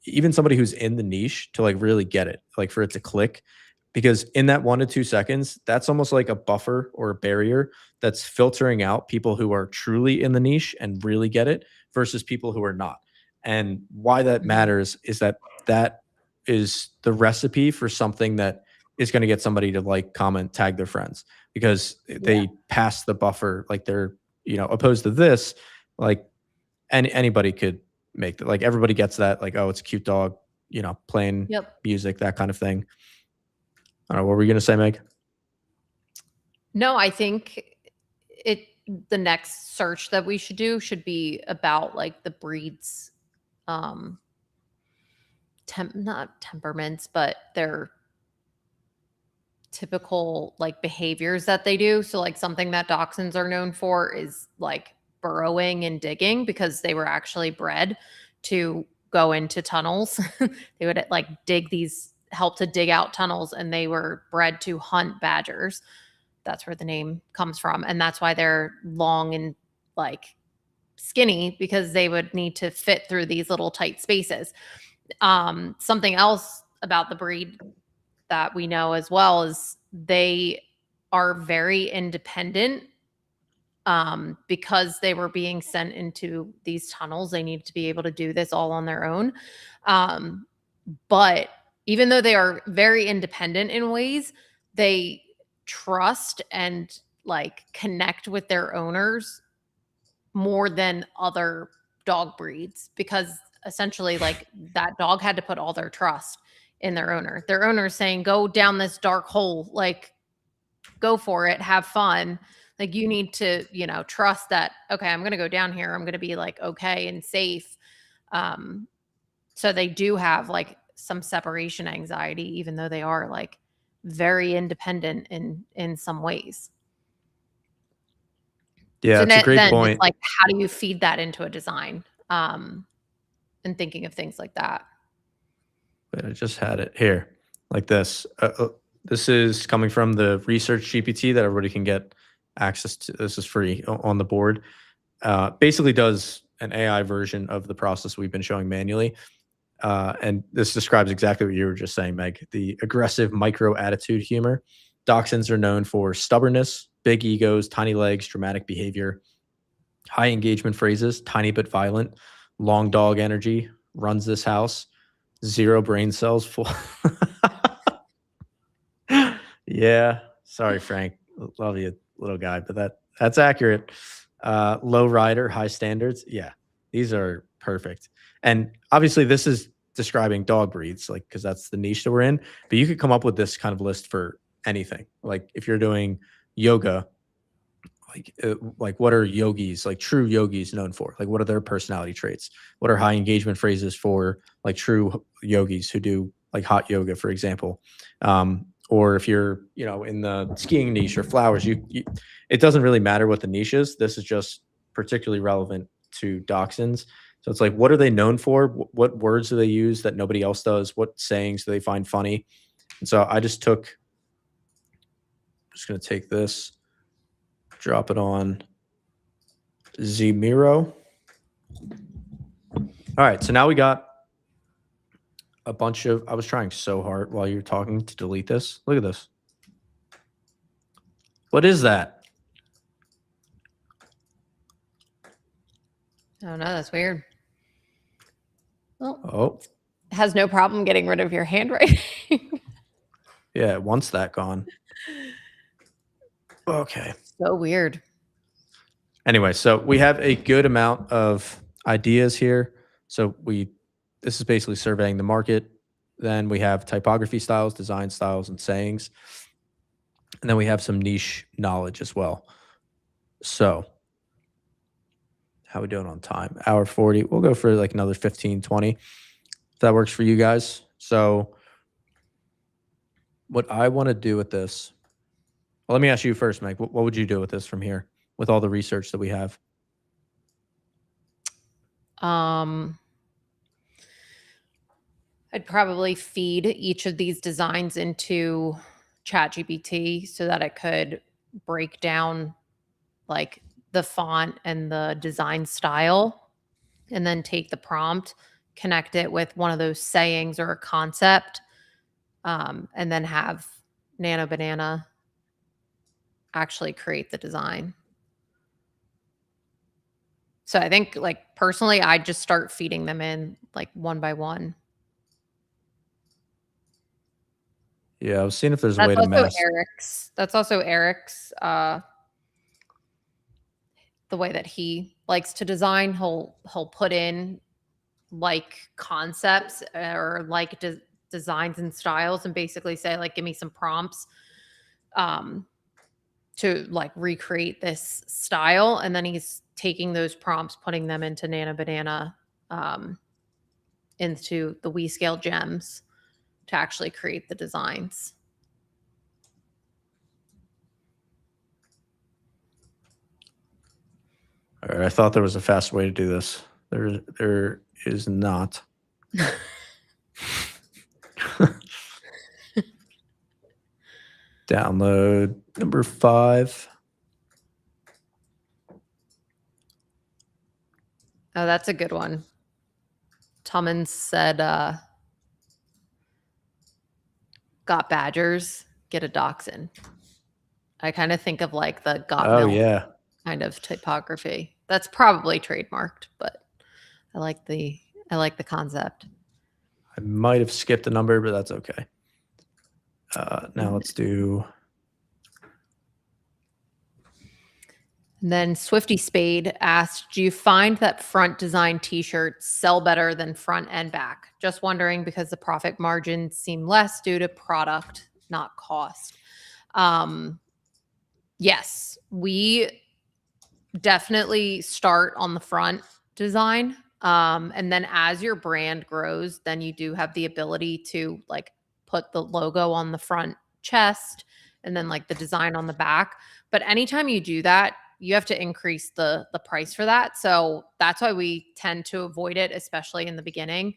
even somebody who's in the niche to like really get it, like for it to click. Because in that 1 to 2 seconds, that's almost like a buffer or a barrier that's filtering out people who are truly in the niche and really get it versus people who are not. And why that Hmm. matters is that is the recipe for something that is going to get somebody to like, comment, tag their friends because Yeah. they pass the buffer. Like they're, opposed to this, like anybody could make that. Like everybody gets that. Like, oh, it's a cute dog, playing Yep. music, that kind of thing. I don't know. What were you going to say, Meg? No, I think it the next search that we should do should be about like the breeds, um not temperaments, but their typical like behaviors that they do. So like something that dachshunds are known for is like burrowing and digging because they were actually bred to go into tunnels. They would like help to dig out tunnels, and they were bred to hunt badgers. That's where the name comes from. And that's why they're long and like skinny, because they would need to fit through these little tight spaces. Something else about the breed that we know as well is they are very independent, because they were being sent into these tunnels. They need to be able to do this all on their own. Um, but even though they are very independent in ways, they trust and like connect with their owners more than other dog breeds, because essentially like that dog had to put all their trust in their owner. Their owner saying, "Go down this dark hole, like go for it, have fun." Like you need to, trust that, okay, I'm going to go down here. I'm going to be like okay and safe. Um so they do have like some separation anxiety, even though they are like very independent in some ways. Yeah, So it's a great then it's point. like, how do you feed that into a design? And thinking of things like that. But I just had it here, like this. This is coming from the research GPT that everybody can get access to. This is free on the board. Basically does an AI version of the process we've been showing manually. And this describes exactly what you were just saying, Meg. The aggressive micro attitude humor. Dachshunds are known for stubbornness, big egos, tiny legs, dramatic behavior, high engagement phrases, tiny but violent, long dog energy, runs this house, zero brain cells, full. Yeah. Sorry, Frank. Love you, little guy, but that's accurate. Low rider, high standards. Yeah. These are perfect. And obviously this is describing dog breeds, like, because that's the niche that we're in. But you could come up with this kind of list for anything. Like if you're doing yoga, like what are yogis, like true yogis, known for? Like what are their personality traits? What are high engagement phrases for like true yogis who do like hot yoga, for example? Or if you're, in the skiing niche or flowers, it doesn't really matter what the niche is. This is just particularly relevant to dachshunds. So it's like, what are they known for? What words do they use that nobody else does? What sayings do they find funny? And so just going to take this, drop it on the Miro. All right, so now we got a bunch of, I was trying so hard while you were talking to delete this. Look at this. What is that? Oh no, that's weird. Well, Oh, it has no problem getting rid of your handwriting. yeah, it wants that gone. Okay. So weird. Anyway, so we have a good amount of ideas here. So this is basically surveying the market. Then we have typography styles, design styles, and sayings. And then we have some niche knowledge as well. So how we doing on time? Hour 40. We'll go for like another 15, 20. If that works for you guys. So what I want to do with this, well, let me ask you first, Mike. What would you do with this from here with all the research that we have? I'd probably feed each of these designs into ChatGPT so that it could break down like the font and the design style, and then take the prompt, connect it with one of those sayings or a concept, and then have Nano Banana actually create the design. So I think, like, personally, I'd just start feeding them in like one by one. Yeah, I was seeing if there's a way to mask. That's also Eric's the way that he likes to design. He'll put in like concepts or like designs and styles, and basically say, like, give me some prompts to like recreate this style, and then he's taking those prompts, putting them into Nano Banana, into the WeScale gems to actually create the designs. All right, I thought there was a fast way to do this. There is not. Download number 5. Oh, that's a good one. Tummins said, got badgers, get a dachshund. I kind of think of like the got Oh, milk yeah. kind of typography. That's probably trademarked, but I like the concept. I might have skipped a number, but that's okay. Now let's do. And then Swifty Spade asked, do you find that front design t-shirts sell better than front and back? Just wondering because the profit margins seem less due to product, not cost. Yes, we definitely start on the front design. And then as your brand grows, then you do have the ability to like put the logo on the front chest and then like the design on the back. But anytime you do that, you have to increase the price for that. So that's why we tend to avoid it, especially in the beginning.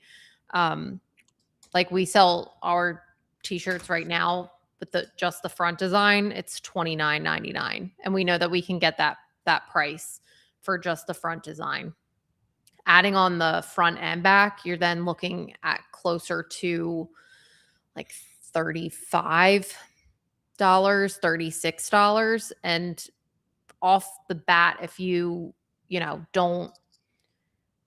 Like we sell our t-shirts right now with just the front design, it's $29.99. And we know that we can get that price for just the front design. Adding on the front and back, you're then looking at closer to like $35, $36. And off the bat, if you don't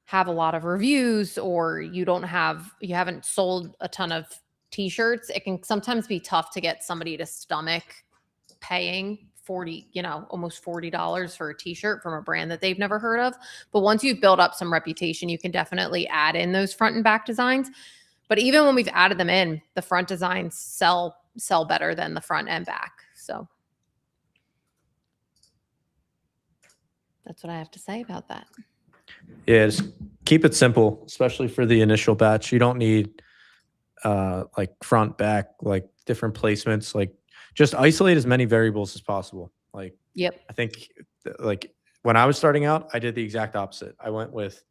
have a lot of reviews, or you haven't sold a ton of t-shirts, it can sometimes be tough to get somebody to stomach paying almost $40 for a t-shirt from a brand that they've never heard of. But once you've built up some reputation, you can definitely add in those front and back designs. But even when we've added them in, the front designs sell better than the front and back. So that's what I have to say about that. Yeah, just keep it simple, especially for the initial batch. You don't need like front, back, like different placements. Like just isolate as many variables as possible. Like, Yep. I think like when I was starting out, I did the exact opposite. I went with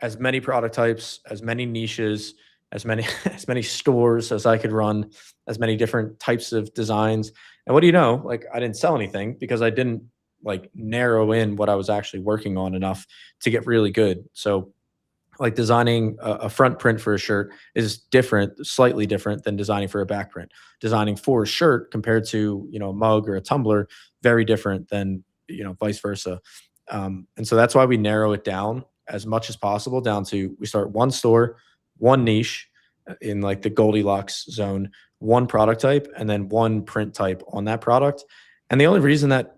as many product types, as many niches, as many as many stores as I could run, as many different types of designs. And what do you know? Like I didn't sell anything because I didn't like narrow in what I was actually working on enough to get really good. So like designing a front print for a shirt is different, slightly different than designing for a back print. Designing for a shirt compared to, you know, a mug or a tumbler, very different than, you know, vice versa. And so that's why we narrow it down as much as possible down to, we start one store, one niche in like the Goldilocks zone, one product type, and then one print type on that product. And the only reason that,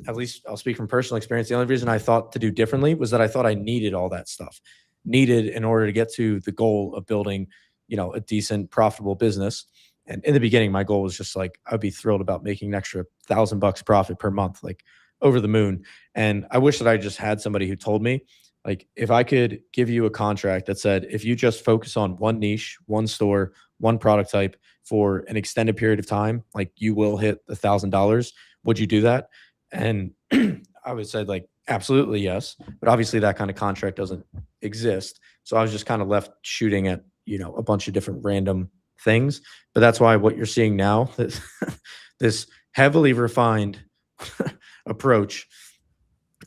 at least I'll speak from personal experience, the only reason I thought to do differently was that I thought I needed all that stuff needed in order to get to the goal of building, you know, a decent, profitable business. And in the beginning, my goal was just like, I'd be thrilled about making an extra $1,000 profit per month, like over the moon. And I wish that I just had somebody who told me, like, if I could give you a contract that said, if you just focus on one niche, one store, one product type for an extended period of time, like you will hit $1,000, would you do that? And I would say like, absolutely yes. But obviously that kind of contract doesn't exist. So I was just kind of left shooting at, you know, a bunch of different random things. But that's why what you're seeing now, this heavily refined approach,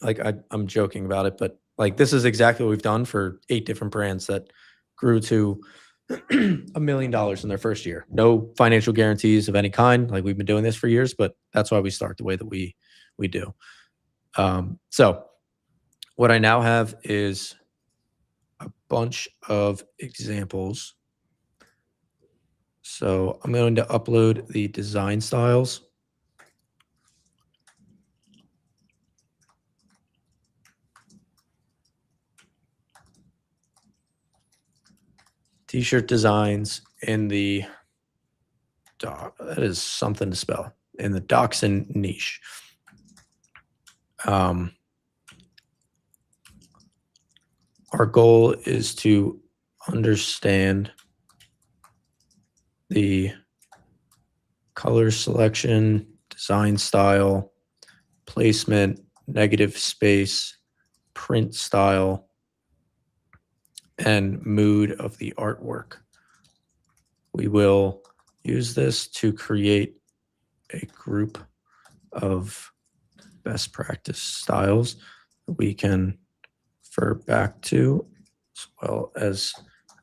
like I'm joking about it, but like this is exactly what we've done for 8 different brands that grew to $1 million in their first year. No financial guarantees of any kind. Like we've been doing this for years, but that's why we start the way that we do. So what I now have is a bunch of examples. So I'm going to upload the design styles. T-shirt designs in the doc. That is something to spell. In the Dachshund niche. Our goal is to understand the color selection, design style, placement, negative space, print style, and mood of the artwork. We will use this to create a group of best practice styles that we can refer back to, as well as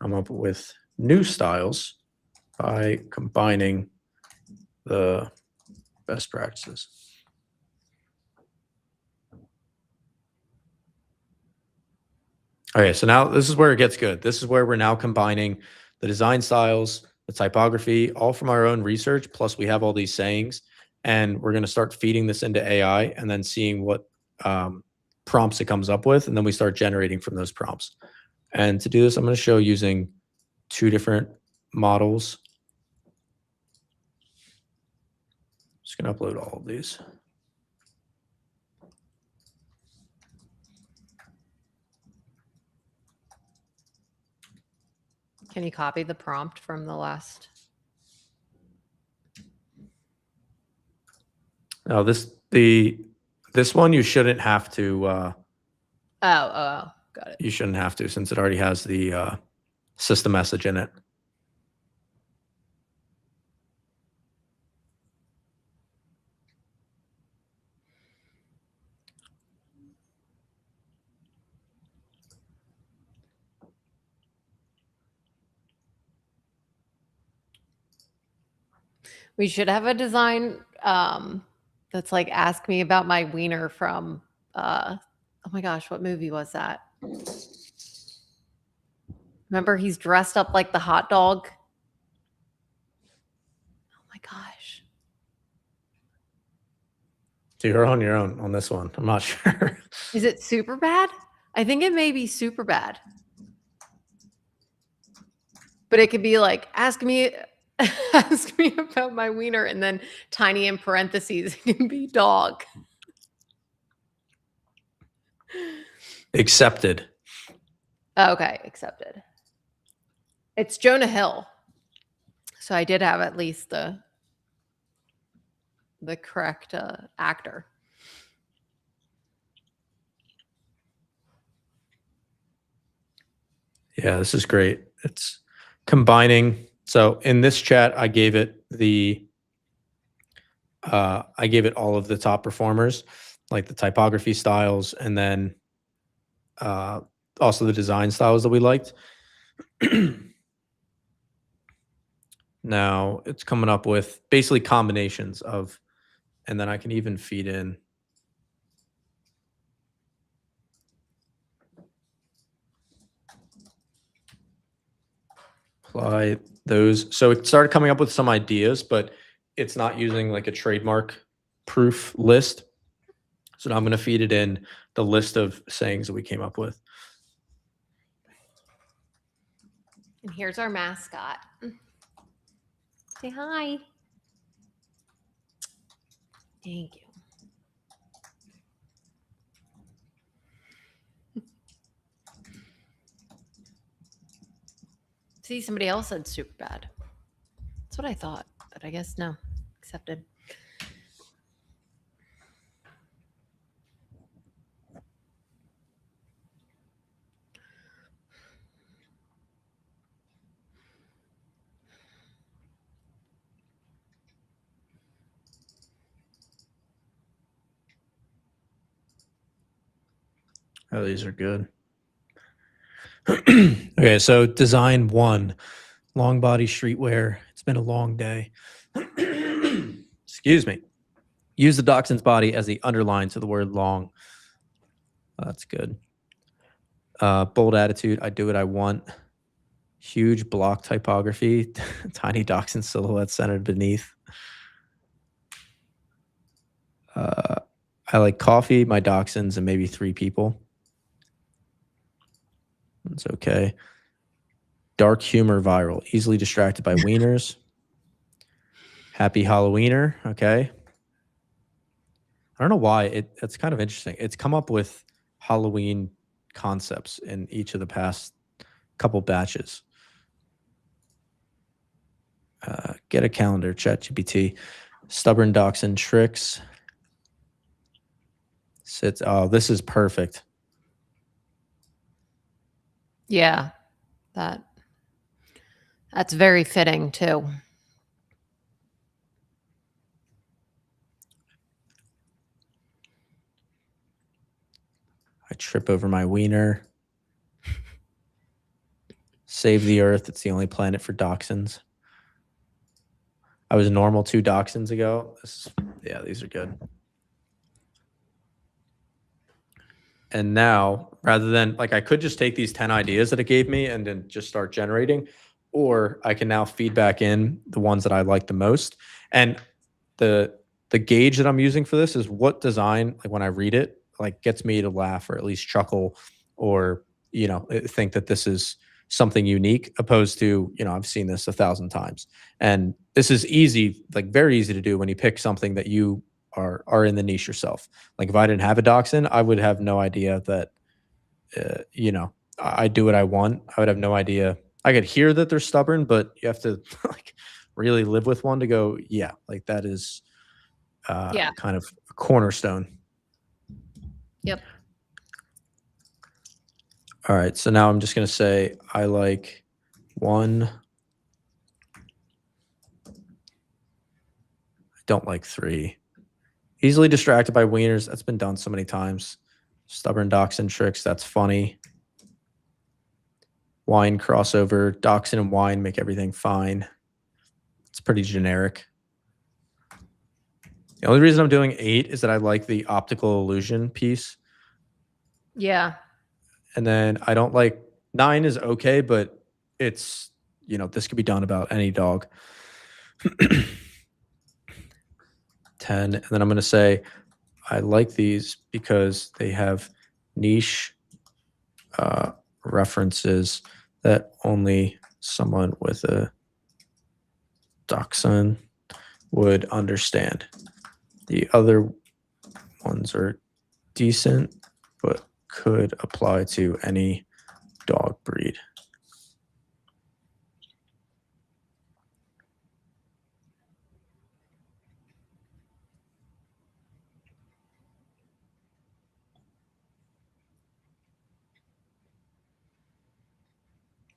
come up with new styles by combining the best practices. Okay, so now this is where it gets good. This is where we're now combining the design styles, the typography, all from our own research, plus we have all these sayings, and we're going to start feeding this into AI and then seeing what prompts it comes up with, and then we start generating from those prompts. And to do this, I'm going to show using 2 different models. Just going to upload all of these. Can you copy the prompt from the last? Now this one you shouldn't have to. Oh, got it. You shouldn't have to, since it already has the system message in it. We should have a design that's like, ask me about my wiener from, oh my gosh, what movie was that? Remember, he's dressed up like the hot dog. Oh my gosh. So you're on your own on this one. I'm not sure. Is it super bad? I think it may be super bad. But it could be like, ask me about my wiener, and then tiny in parentheses, it can be dog. Accepted. Okay, accepted. It's Jonah Hill. So I did have at least the correct actor. Yeah, this is great. It's combining. So in this chat, I gave it all of the top performers, like the typography styles, and then also the design styles that we liked. Now it's coming up with basically combinations of, and then I can even feed in apply those. So it started coming up with some ideas, but it's not using like a trademark proof list. So now I'm going to feed it in the list of sayings that we came up with. And here's our mascot. Say hi. Thank you. See, somebody else said super bad. That's what I thought, but I guess no. Accepted. Oh, these are good. Okay, so design 1, long body streetwear. It's been a long day. Excuse me. Use the dachshund's body as the underline to the word long. Oh, that's good. Bold attitude. I do what I want. Huge block typography. Tiny dachshund silhouette centered beneath. I like coffee, my dachshunds, and maybe 3 people. That's okay. Dark humor viral. Easily distracted by wieners. Happy Halloweener. Okay. I don't know why. It's kind of interesting. It's come up with Halloween concepts in each of the past couple batches. Get a calendar, ChatGPT. Stubborn dachshund tricks. Sits. Oh, this is perfect. Yeah, that's very fitting too. I trip over my wiener. Save the Earth. It's the only planet for dachshunds. I was normal 2 dachshunds ago. Yeah, these are good. And now, rather than like, I could just take these 10 ideas that it gave me and then just start generating, or I can now feed back in the ones that I like the most. And the gauge that I'm using for this is what design, like when I read it, like gets me to laugh or at least chuckle, or think that this is something unique, opposed to I've seen this 1,000 times. And this is easy, like very easy to do when you pick something that you are in the niche yourself. Like if I didn't have a dachshund, I would have no idea that I do what I want. I would have no idea. I could hear that they're stubborn, but you have to like really live with one to go, yeah, like that is kind of a cornerstone. Yep. All right, so now I'm just going to say I like 1. I don't like 3. Easily distracted by wieners. That's been done so many times. Stubborn dachshund tricks. That's funny. Wine crossover. Dachshund and wine make everything fine. It's pretty generic. The only reason I'm doing 8 is that I like the optical illusion piece. Yeah. And then I don't like 9 is okay, but it's, this could be done about any dog. 10. And then I'm going to say, I like these because they have niche references that only someone with a dachshund would understand. The other ones are decent, but could apply to any dog breed.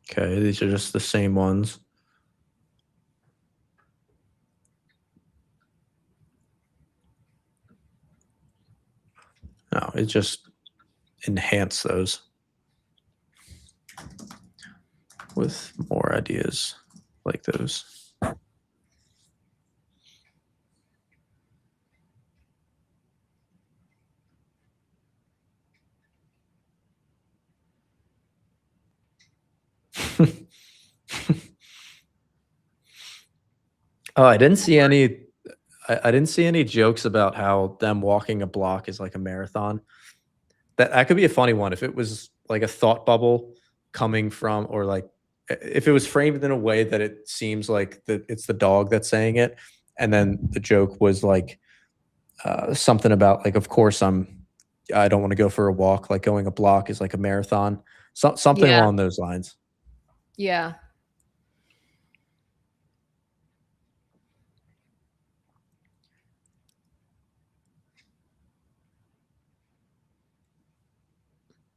Okay, these are just the same ones. No, it just enhanced those. with more ideas like those. Oh, I didn't see any. I didn't see any jokes about how them walking a block is like a marathon. That could be a funny one if it was like a thought bubble coming from, or like if it was framed in a way that it seems like it's the dog that's saying it, and then the joke was like something about like, of course I don't want to go for a walk. Like going a block is like a marathon. Something Yeah. along those lines. Yeah.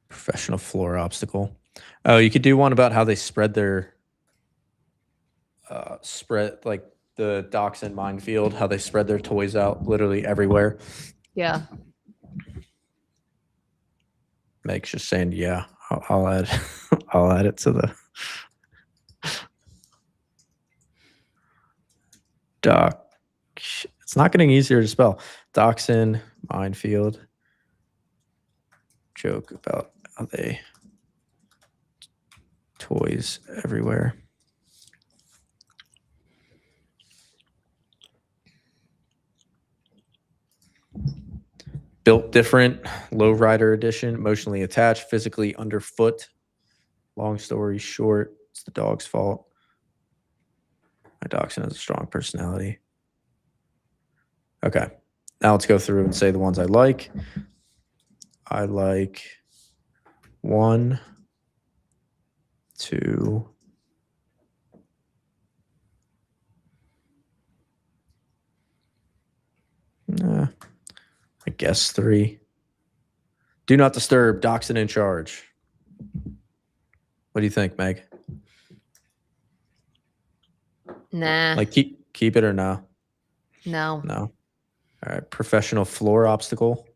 Professional floor obstacle. Oh, you could do one about how they spread their spread like the docks and minefield, how they spread their toys out literally everywhere. Yeah. Meg's just saying, yeah, I'll add I'll add it to the dock. It's not getting easier to spell. Dachshund, minefield. Joke about how they toys everywhere. Built different, lowrider edition, emotionally attached, physically underfoot. Long story short, it's the dog's fault. My dachshund has a strong personality. Okay, now let's go through and say the ones I like. I like 1, 2, I guess 3. Do not disturb, dachshund in charge. What do you think, Meg? Nah. Like keep it or no? No. No. All right, professional floor obstacle.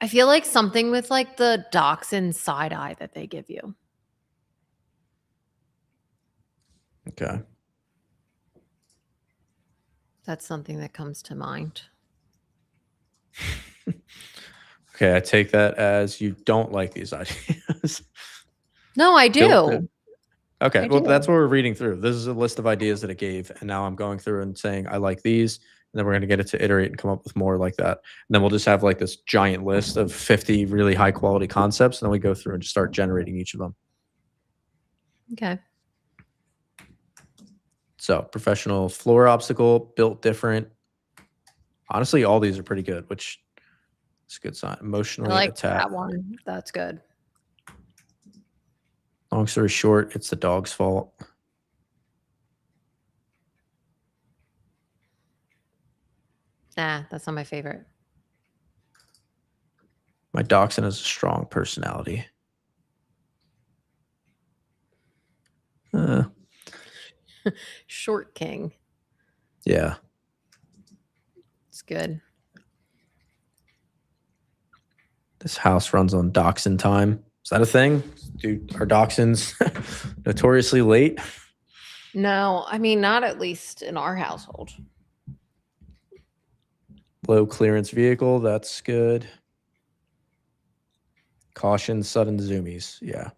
I feel like something with like the dachshund side eye that they give you. Okay. That's something that comes to mind. Okay, I take that as you don't like these ideas. No, I do. Okay, I well, that's do. what we're reading through. This is a list of ideas that it gave, and now I'm going through and saying I like these, and then we're going to get it to iterate and come up with more like that. And then we'll just have like this giant list of 50 really high quality concepts, and then we go through and just start generating each of them. Okay. So, professional floor obstacle, built different. Honestly, all these are pretty good, which is a good sign. I Emotionally like attached. that one. That's good. Long story short, it's the dog's fault. Nah, that's not my favorite. My dachshund has a strong personality. Short King. Yeah. It's good. This house runs on dachshund time. Is that a thing? Dude, are dachshunds notoriously late? No, I mean, not at least in our household. Low clearance vehicle, that's good. Caution, sudden zoomies. Yeah.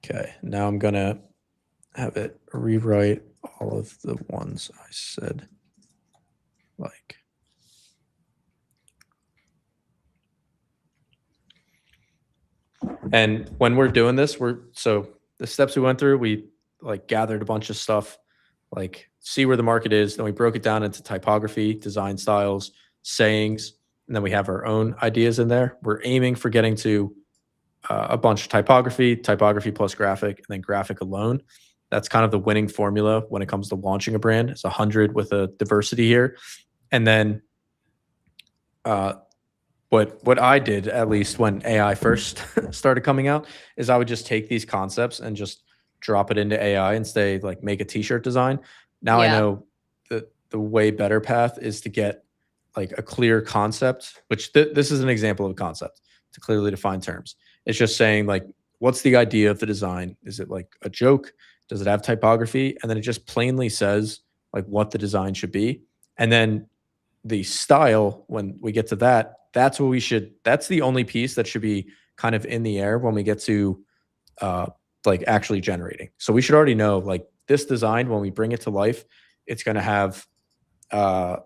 Okay, now I'm going to have it rewrite all of the ones I said. Like, and when we're doing this, so the steps we went through, we like gathered a bunch of stuff, like see where the market is. Then we broke it down into typography, design styles, sayings, and then we have our own ideas in there. We're aiming for getting to a bunch of typography plus graphic, and then graphic alone. That's kind of the winning formula when it comes to launching a brand. It's 100 with a diversity here. And then what I did, at least when AI first started coming out, is I would just take these concepts and just drop it into AI and say like make a t-shirt design. Now I Yeah. know that the way better path is to get like a clear concept, which this is an example of a concept to clearly define terms. It's just saying like what's the idea of the design? Is it like a joke? Does it have typography? And then it just plainly says like what the design should be. And then the style, when we get to that, that's what we should, that's the only piece that should be kind of in the air when we get to uh like actually generating. So we should already know like this design, when we bring it to life, it's going to have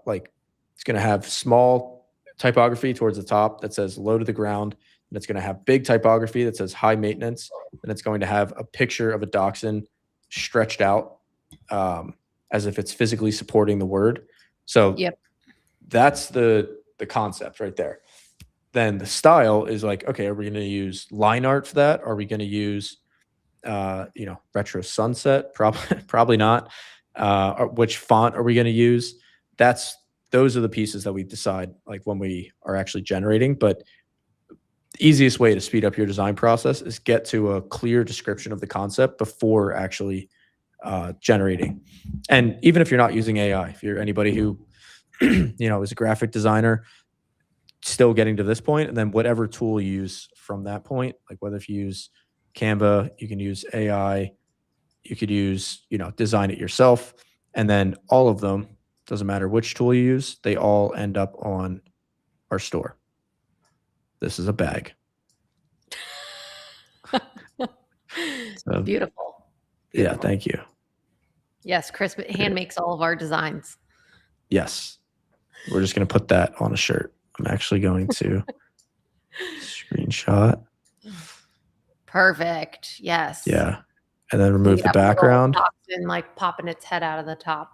like it's going to have small typography towards the top that says low to the ground, and it's going to have big typography that says high maintenance, and it's going to have a picture of a dachshund stretched out as if it's physically supporting the word. So Yep. that's the concept right there. Then the style is like, okay, are we going to use line art for that? Are we going to use retro sunset? Probably not. Or which font are we going to use? Those are the pieces that we decide like when we are actually generating. But the easiest way to speed up your design process is get to a clear description of the concept before actually generating. And even if you're not using AI, if you're anybody who is a graphic designer still getting to this point, and then whatever tool you use from that point, like whether if you use Canva, you can use AI, you could use, design it yourself, and then all of them, doesn't matter which tool you use, they all end up on our store. This is a bag. So, Beautiful. yeah, thank you. Yes, Chris hand makes all of our designs. Yes. We're just going to put that on a shirt. I'm actually going to screenshot. Perfect. Yes. Yeah. And then remove the background. And like popping its head out of the top.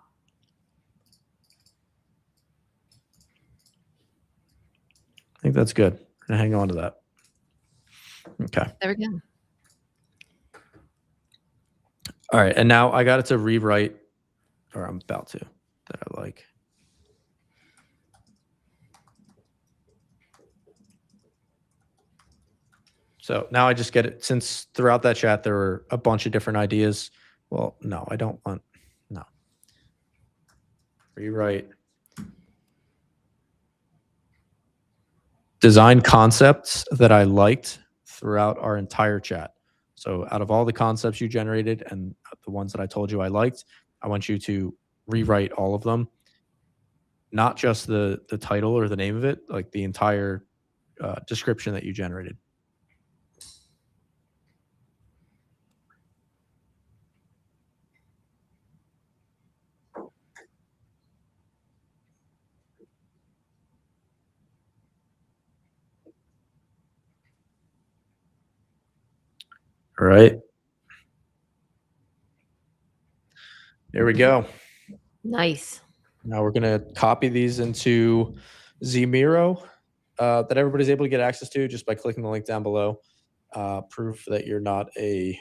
I think that's good. I'm going to hang on to that. Okay. There we go. All right. And now I got it to rewrite, or I'm about to, that I like. So now I just get it, since throughout that chat there were a bunch of different ideas. Well, no, I don't want, no. Rewrite. Design concepts that I liked throughout our entire chat. So out of all the concepts you generated and the ones that I told you I liked, I want you to rewrite all of them. Not just the title or the name of it, like the entire description that you generated. All right. There we go. Nice. Now we're going to copy these into the Miro that everybody's able to get access to just by clicking the link down below. Proof that you're not a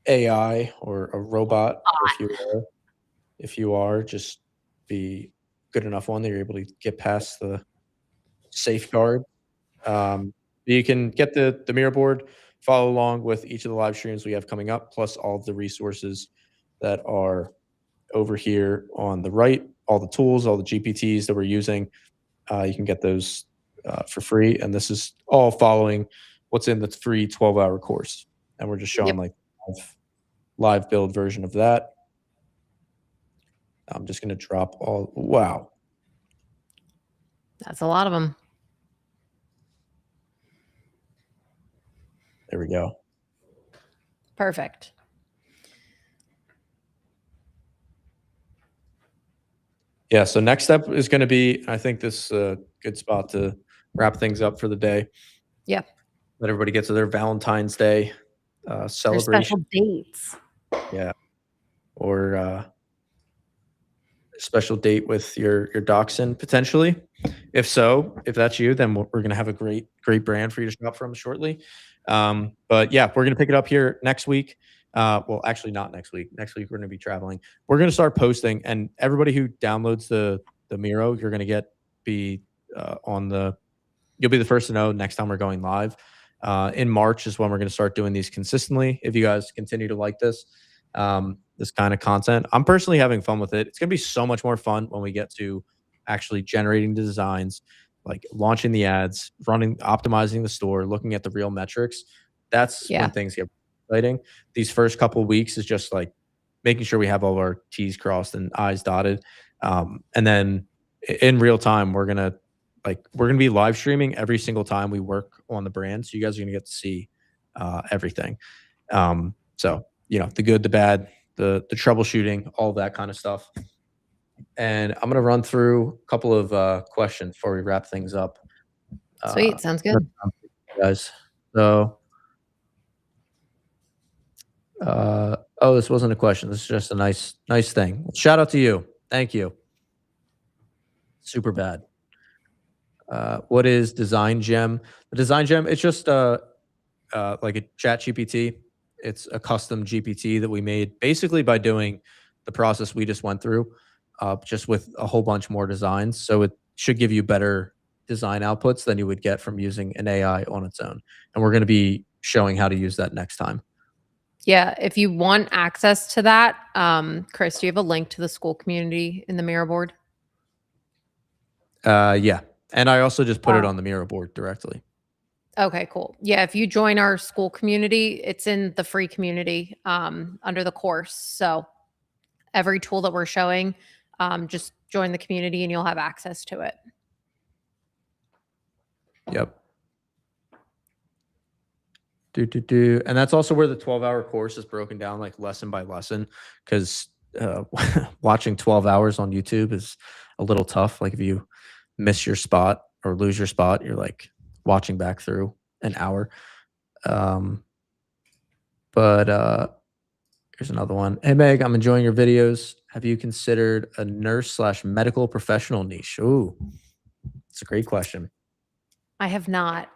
AI or a robot. If you are, just be good enough one that you're able to get past the safeguard. You can get the Miro board, follow along with each of the live streams we have coming up, plus all of the resources that are over here on the right, all the tools, all the GPTs that we're using. You can get those for free. And this is all following what's in the free 12-hour course. And we're just showing like live build version of that. I'm just going to drop all, wow. That's a lot of them. There we go. Perfect. Yeah, so next step is going to be, I think this is a good spot to wrap things up for the day. Yeah. Let everybody get to their Valentine's Day celebration. Their special dates. Yeah. Or special date with your dachshund potentially. If so, if that's you, then we're going to have a great brand for you to shop from shortly. But yeah, we're going to pick it up here next week. Well, actually not next week. Next week we're going to be traveling. We're going to start posting, and everybody who downloads the Miro, you're going to be on the you'll be the first to know next time we're going live. In March is when we're going to start doing these consistently. If you guys continue to like this kind of content, I'm personally having fun with it. It's going to be so much more fun when we get to actually generating the designs, like launching the ads, optimizing the store, looking at the real metrics. That's Yeah. when things get exciting. These first couple of weeks is just like making sure we have all our T's crossed and I's dotted. And then in real time, we're gonna be live streaming every single time we work on the brand. So you guys are gonna get to see everything. So the good, the bad, the troubleshooting, all that kind of stuff. And I'm gonna run through a couple of questions before we wrap things up. Sweet, sounds good, guys. So, oh, this wasn't a question. This is just a nice thing. Shout out to you. Thank you. Super bad. What is Design Gem? The Design Gem, it's just like a chat GPT. It's a custom GPT that we made basically by doing the process we just went through, just with a whole bunch more designs. So it should give you better design outputs than you would get from using an AI on its own. And we're going to be showing how to use that next time. Yeah, if you want access to that, Chris, do you have a link to the school community in the Miro board? Yeah. And I also just put it on the Miro board directly. Okay, cool. Yeah, if you join our school community, it's in the free community under the course. So every tool that we're showing, just join the community and you'll have access to it. Yep. And that's also where the 12-hour course is broken down like lesson by lesson, because watching 12 hours on YouTube is a little tough. Like if you miss your spot or lose your spot, you're like watching back through an hour. But here's another one. Hey, Meg, I'm enjoying your videos. Have you considered a nurse/medical professional niche? Ooh, it's a great question. I have not,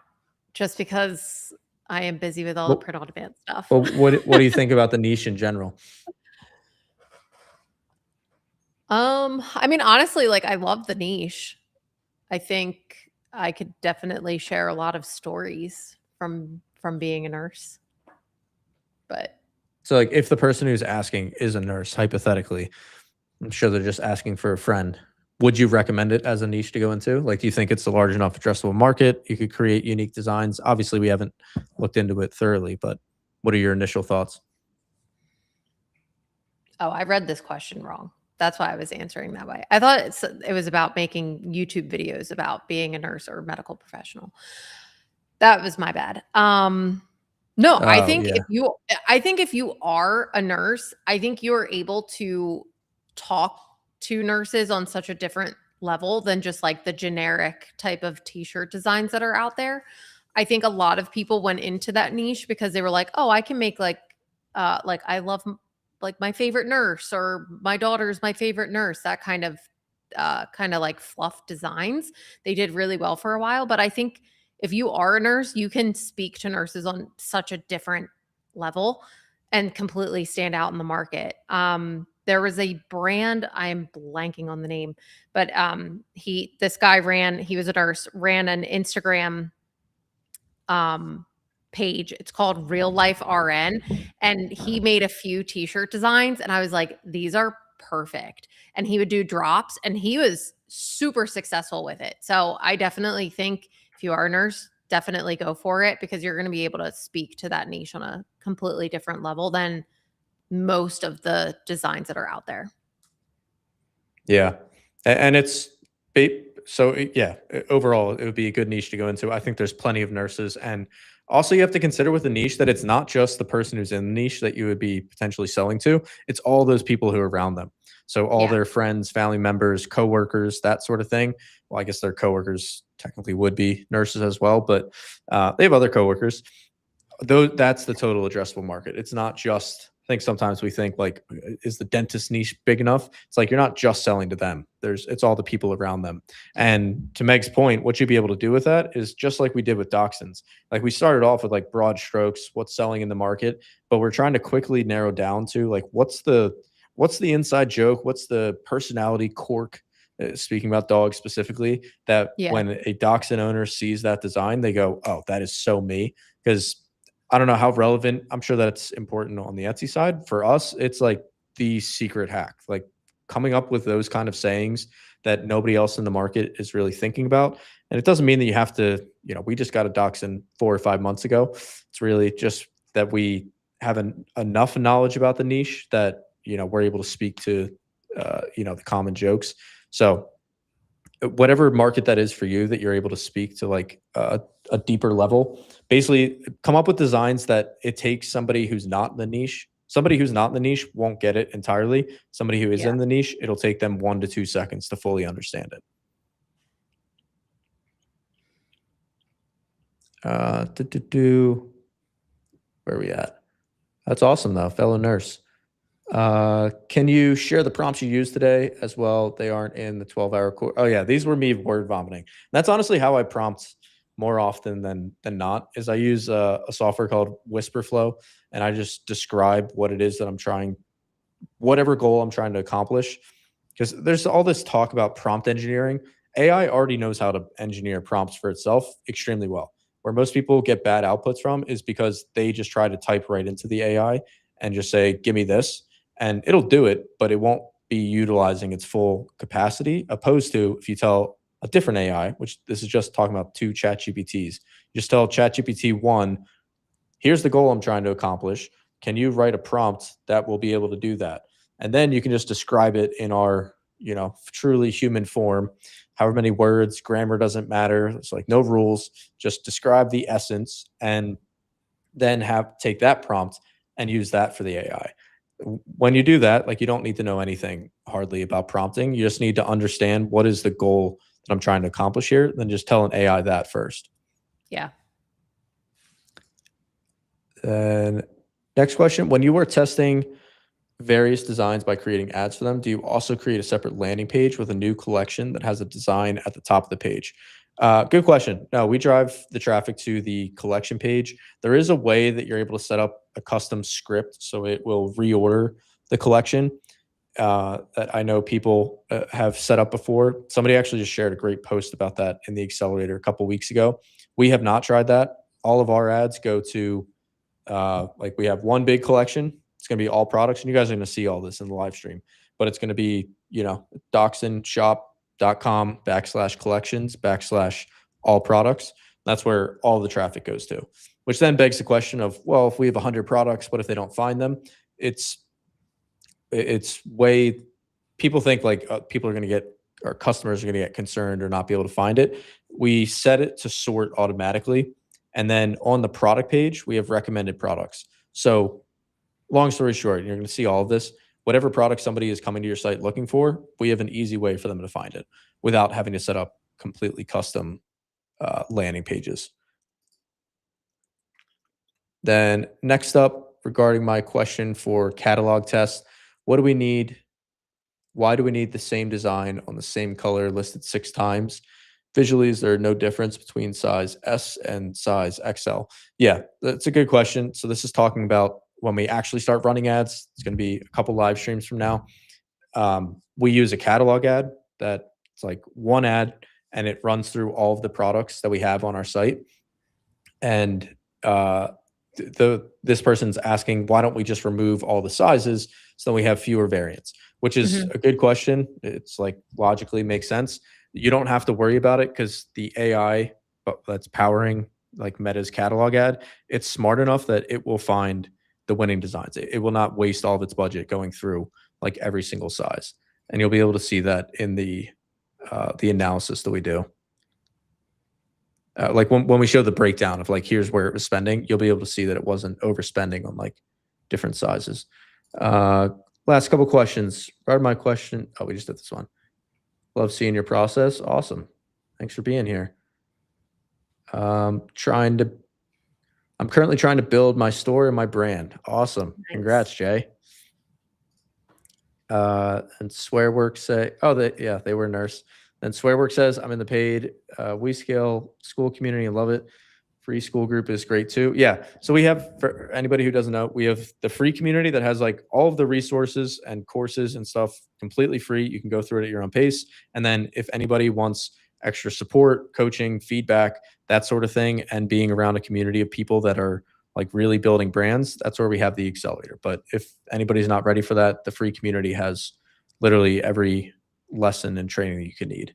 just because I am busy with all the print on demand stuff. Well, what do you think about the niche in general? I mean, honestly, like I love the niche. I think I could definitely share a lot of stories from being a nurse. But so like if the person who's asking is a nurse, hypothetically, I'm sure they're just asking for a friend. Would you recommend it as a niche to go into? Like, do you think it's a large enough addressable market? You could create unique designs. Obviously, we haven't looked into it thoroughly, but what are your initial thoughts? Oh, I read this question wrong. That's why I was answering that way. I thought it was about making YouTube videos about being a nurse or a medical professional. That was my bad. No, I think if you are a nurse, I think you're able to talk to nurses on such a different level than just like the generic type of t-shirt designs that are out there. I think a lot of people went into that niche because they were like, oh, I can make like I love like my favorite nurse or my daughter's my favorite nurse, that kind of like fluff designs. They did really well for a while, but I think if you are a nurse, you can speak to nurses on such a different level and completely stand out in the market. There was a brand, I'm blanking on the name, but this guy he was a nurse, ran an Instagram page. It's called Real Life RN. And he made a few t-shirt designs and I was like, these are perfect. And he would do drops and he was super successful with it. So I definitely think if you are a nurse, definitely go for it because you're going to be able to speak to that niche on a completely different level than most of the designs that are out there. Yeah. And overall, it would be a good niche to go into. I think there's plenty of nurses. And also you have to consider with a niche that it's not just the person who's in the niche that you would be potentially selling to. It's all those people who are around them. So all their friends, family members, coworkers, that sort of thing. Well, I guess their coworkers technically would be nurses as well, but they have other coworkers. That's the total addressable market. It's not just, I think sometimes we think like, is the dentist niche big enough? It's like, you're not just selling to them. It's all the people around them. And to Meg's point, what you'd be able to do with that is just like we did with Dachshunds. Like we started off with like broad strokes, what's selling in the market, but we're trying to quickly narrow down to like, what's the inside joke? What's the personality quirk speaking about dogs specifically, that Yeah. when a dachshund owner sees that design, they go, oh, that is so me. Because I don't know how relevant, I'm sure that's important on the Etsy side. For us, it's like the secret hack, like coming up with those kind of sayings that nobody else in the market is really thinking about. And it doesn't mean that you have to, we just got a dachshund 4 or 5 months ago. It's really just that we have enough knowledge about the niche that, we're able to speak to, the common jokes. So whatever market that is for you, that you're able to speak to like a deeper level, basically come up with designs that it takes somebody who's not in the niche. Somebody who's not in the niche won't get it entirely. Somebody who is Yeah. in the niche, it'll take them 1 to 2 seconds to fully understand it. Where are we at? That's awesome though, fellow nurse. Can you share the prompts you used today as well? They aren't in the 12-hour course. Oh yeah, these were me word vomiting. That's honestly how I prompt more often than not. Is I use a software called Whisperflow, and I just describe what it is that I'm trying, whatever goal I'm trying to accomplish. Because there's all this talk about prompt engineering. AI already knows how to engineer prompts for itself extremely well. Where most people get bad outputs from is because they just try to type right into the AI and just say, give me this, and it'll do it, but it won't be utilizing its full capacity. Opposed to if you tell a different AI, which this is just talking about 2 chat GPTs, you just tell ChatGPT 1, here's the goal I'm trying to accomplish. Can you write a prompt that will be able to do that? And then you can just describe it in our, truly human form, however many words, grammar doesn't matter. It's like no rules, just describe the essence and then take that prompt and use that for the AI. When you do that, like you don't need to know anything hardly about prompting. You just need to understand what is the goal that I'm trying to accomplish here. Then just tell an AI that first. Yeah. And next question, when you were testing various designs by creating ads for them, do you also create a separate landing page with a new collection that has a design at the top of the page? Good question. No, we drive the traffic to the collection page. There is a way that you're able to set up a custom script so it will reorder the collection that I know people have set up before. Somebody actually just shared a great post about that in the accelerator a couple weeks ago. We have not tried that. All of our ads go to like we have one big collection. It's going to be all products, and you guys are going to see all this in the live stream. But it's going to be, dachshundshop.com/collections/all products. That's where all the traffic goes to. Which then begs the question of, well, if we have 100 products, what if they don't find them? It's way, people think like people are going to get, or customers are going to get concerned or not be able to find it. We set it to sort automatically. And then on the product page, we have recommended products. So long story short, you're going to see all of this. Whatever product somebody is coming to your site looking for, we have an easy way for them to find it without having to set up completely custom landing pages. Then next up, regarding my question for catalog tests, what do we need? Why do we need the same design on the same color listed 6 times? Visually, is there no difference between size S and size XL? Yeah, that's a good question. So this is talking about when we actually start running ads. It's going to be a couple live streams from now. We use a catalog ad that it's like one ad, and it runs through all of the products that we have on our site. And this person's asking, why don't we just remove all the sizes so we have fewer variants? Which is a good question. It's like logically makes sense. You don't have to worry about it because the AI that's powering like Meta's catalog ad, it's smart enough that it will find the winning designs. It will not waste all of its budget going through like every single size, and you'll be able to see that in the analysis that we do. Like when we show the breakdown of like here's where it was spending, you'll be able to see that it wasn't overspending on like different sizes. Last couple questions. Regarding my question, oh, we just did this one. Love seeing your process. Awesome. Thanks for being here. I'm currently trying to build my store and my brand. Awesome. Nice. Congrats, Jay. And Swearwork say, oh, they were a nurse. And Swearwork says, I'm in the paid WeScale school community and love it. Free school group is great too. Yeah. So we have, for anybody who doesn't know, we have the free community that has like all of the resources and courses and stuff completely free. You can go through it at your own pace. And then if anybody wants extra support, coaching, feedback, that sort of thing, and being around a community of people that are like really building brands, that's where we have the accelerator. But if anybody's not ready for that, the free community has literally every lesson and training that you can need.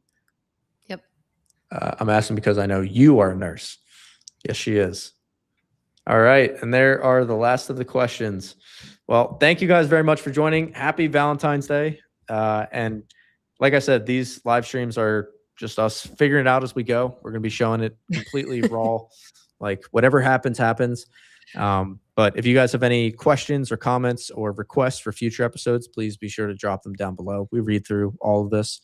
Yep. I'm asking because I know you are a nurse. Yes, she is. All right. And there are the last of the questions. Well, thank you guys very much for joining. Happy Valentine's Day. And like I said, these live streams are just us figuring it out as we go. We're going to be showing it completely raw, like whatever happens, happens. But if you guys have any questions or comments or requests for future episodes, please be sure to drop them down below. We read through all of this.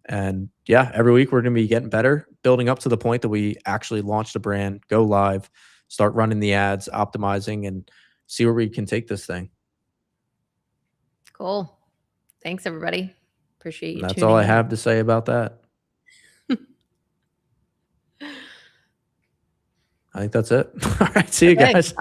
And yeah, every week we're going to be getting better, building up to the point that we actually launch the brand, go live, start running the ads, optimizing, and see where we can take this thing. Cool. Thanks, everybody. Appreciate you. And that's all I have to say about that. I think that's it. All right. See you guys.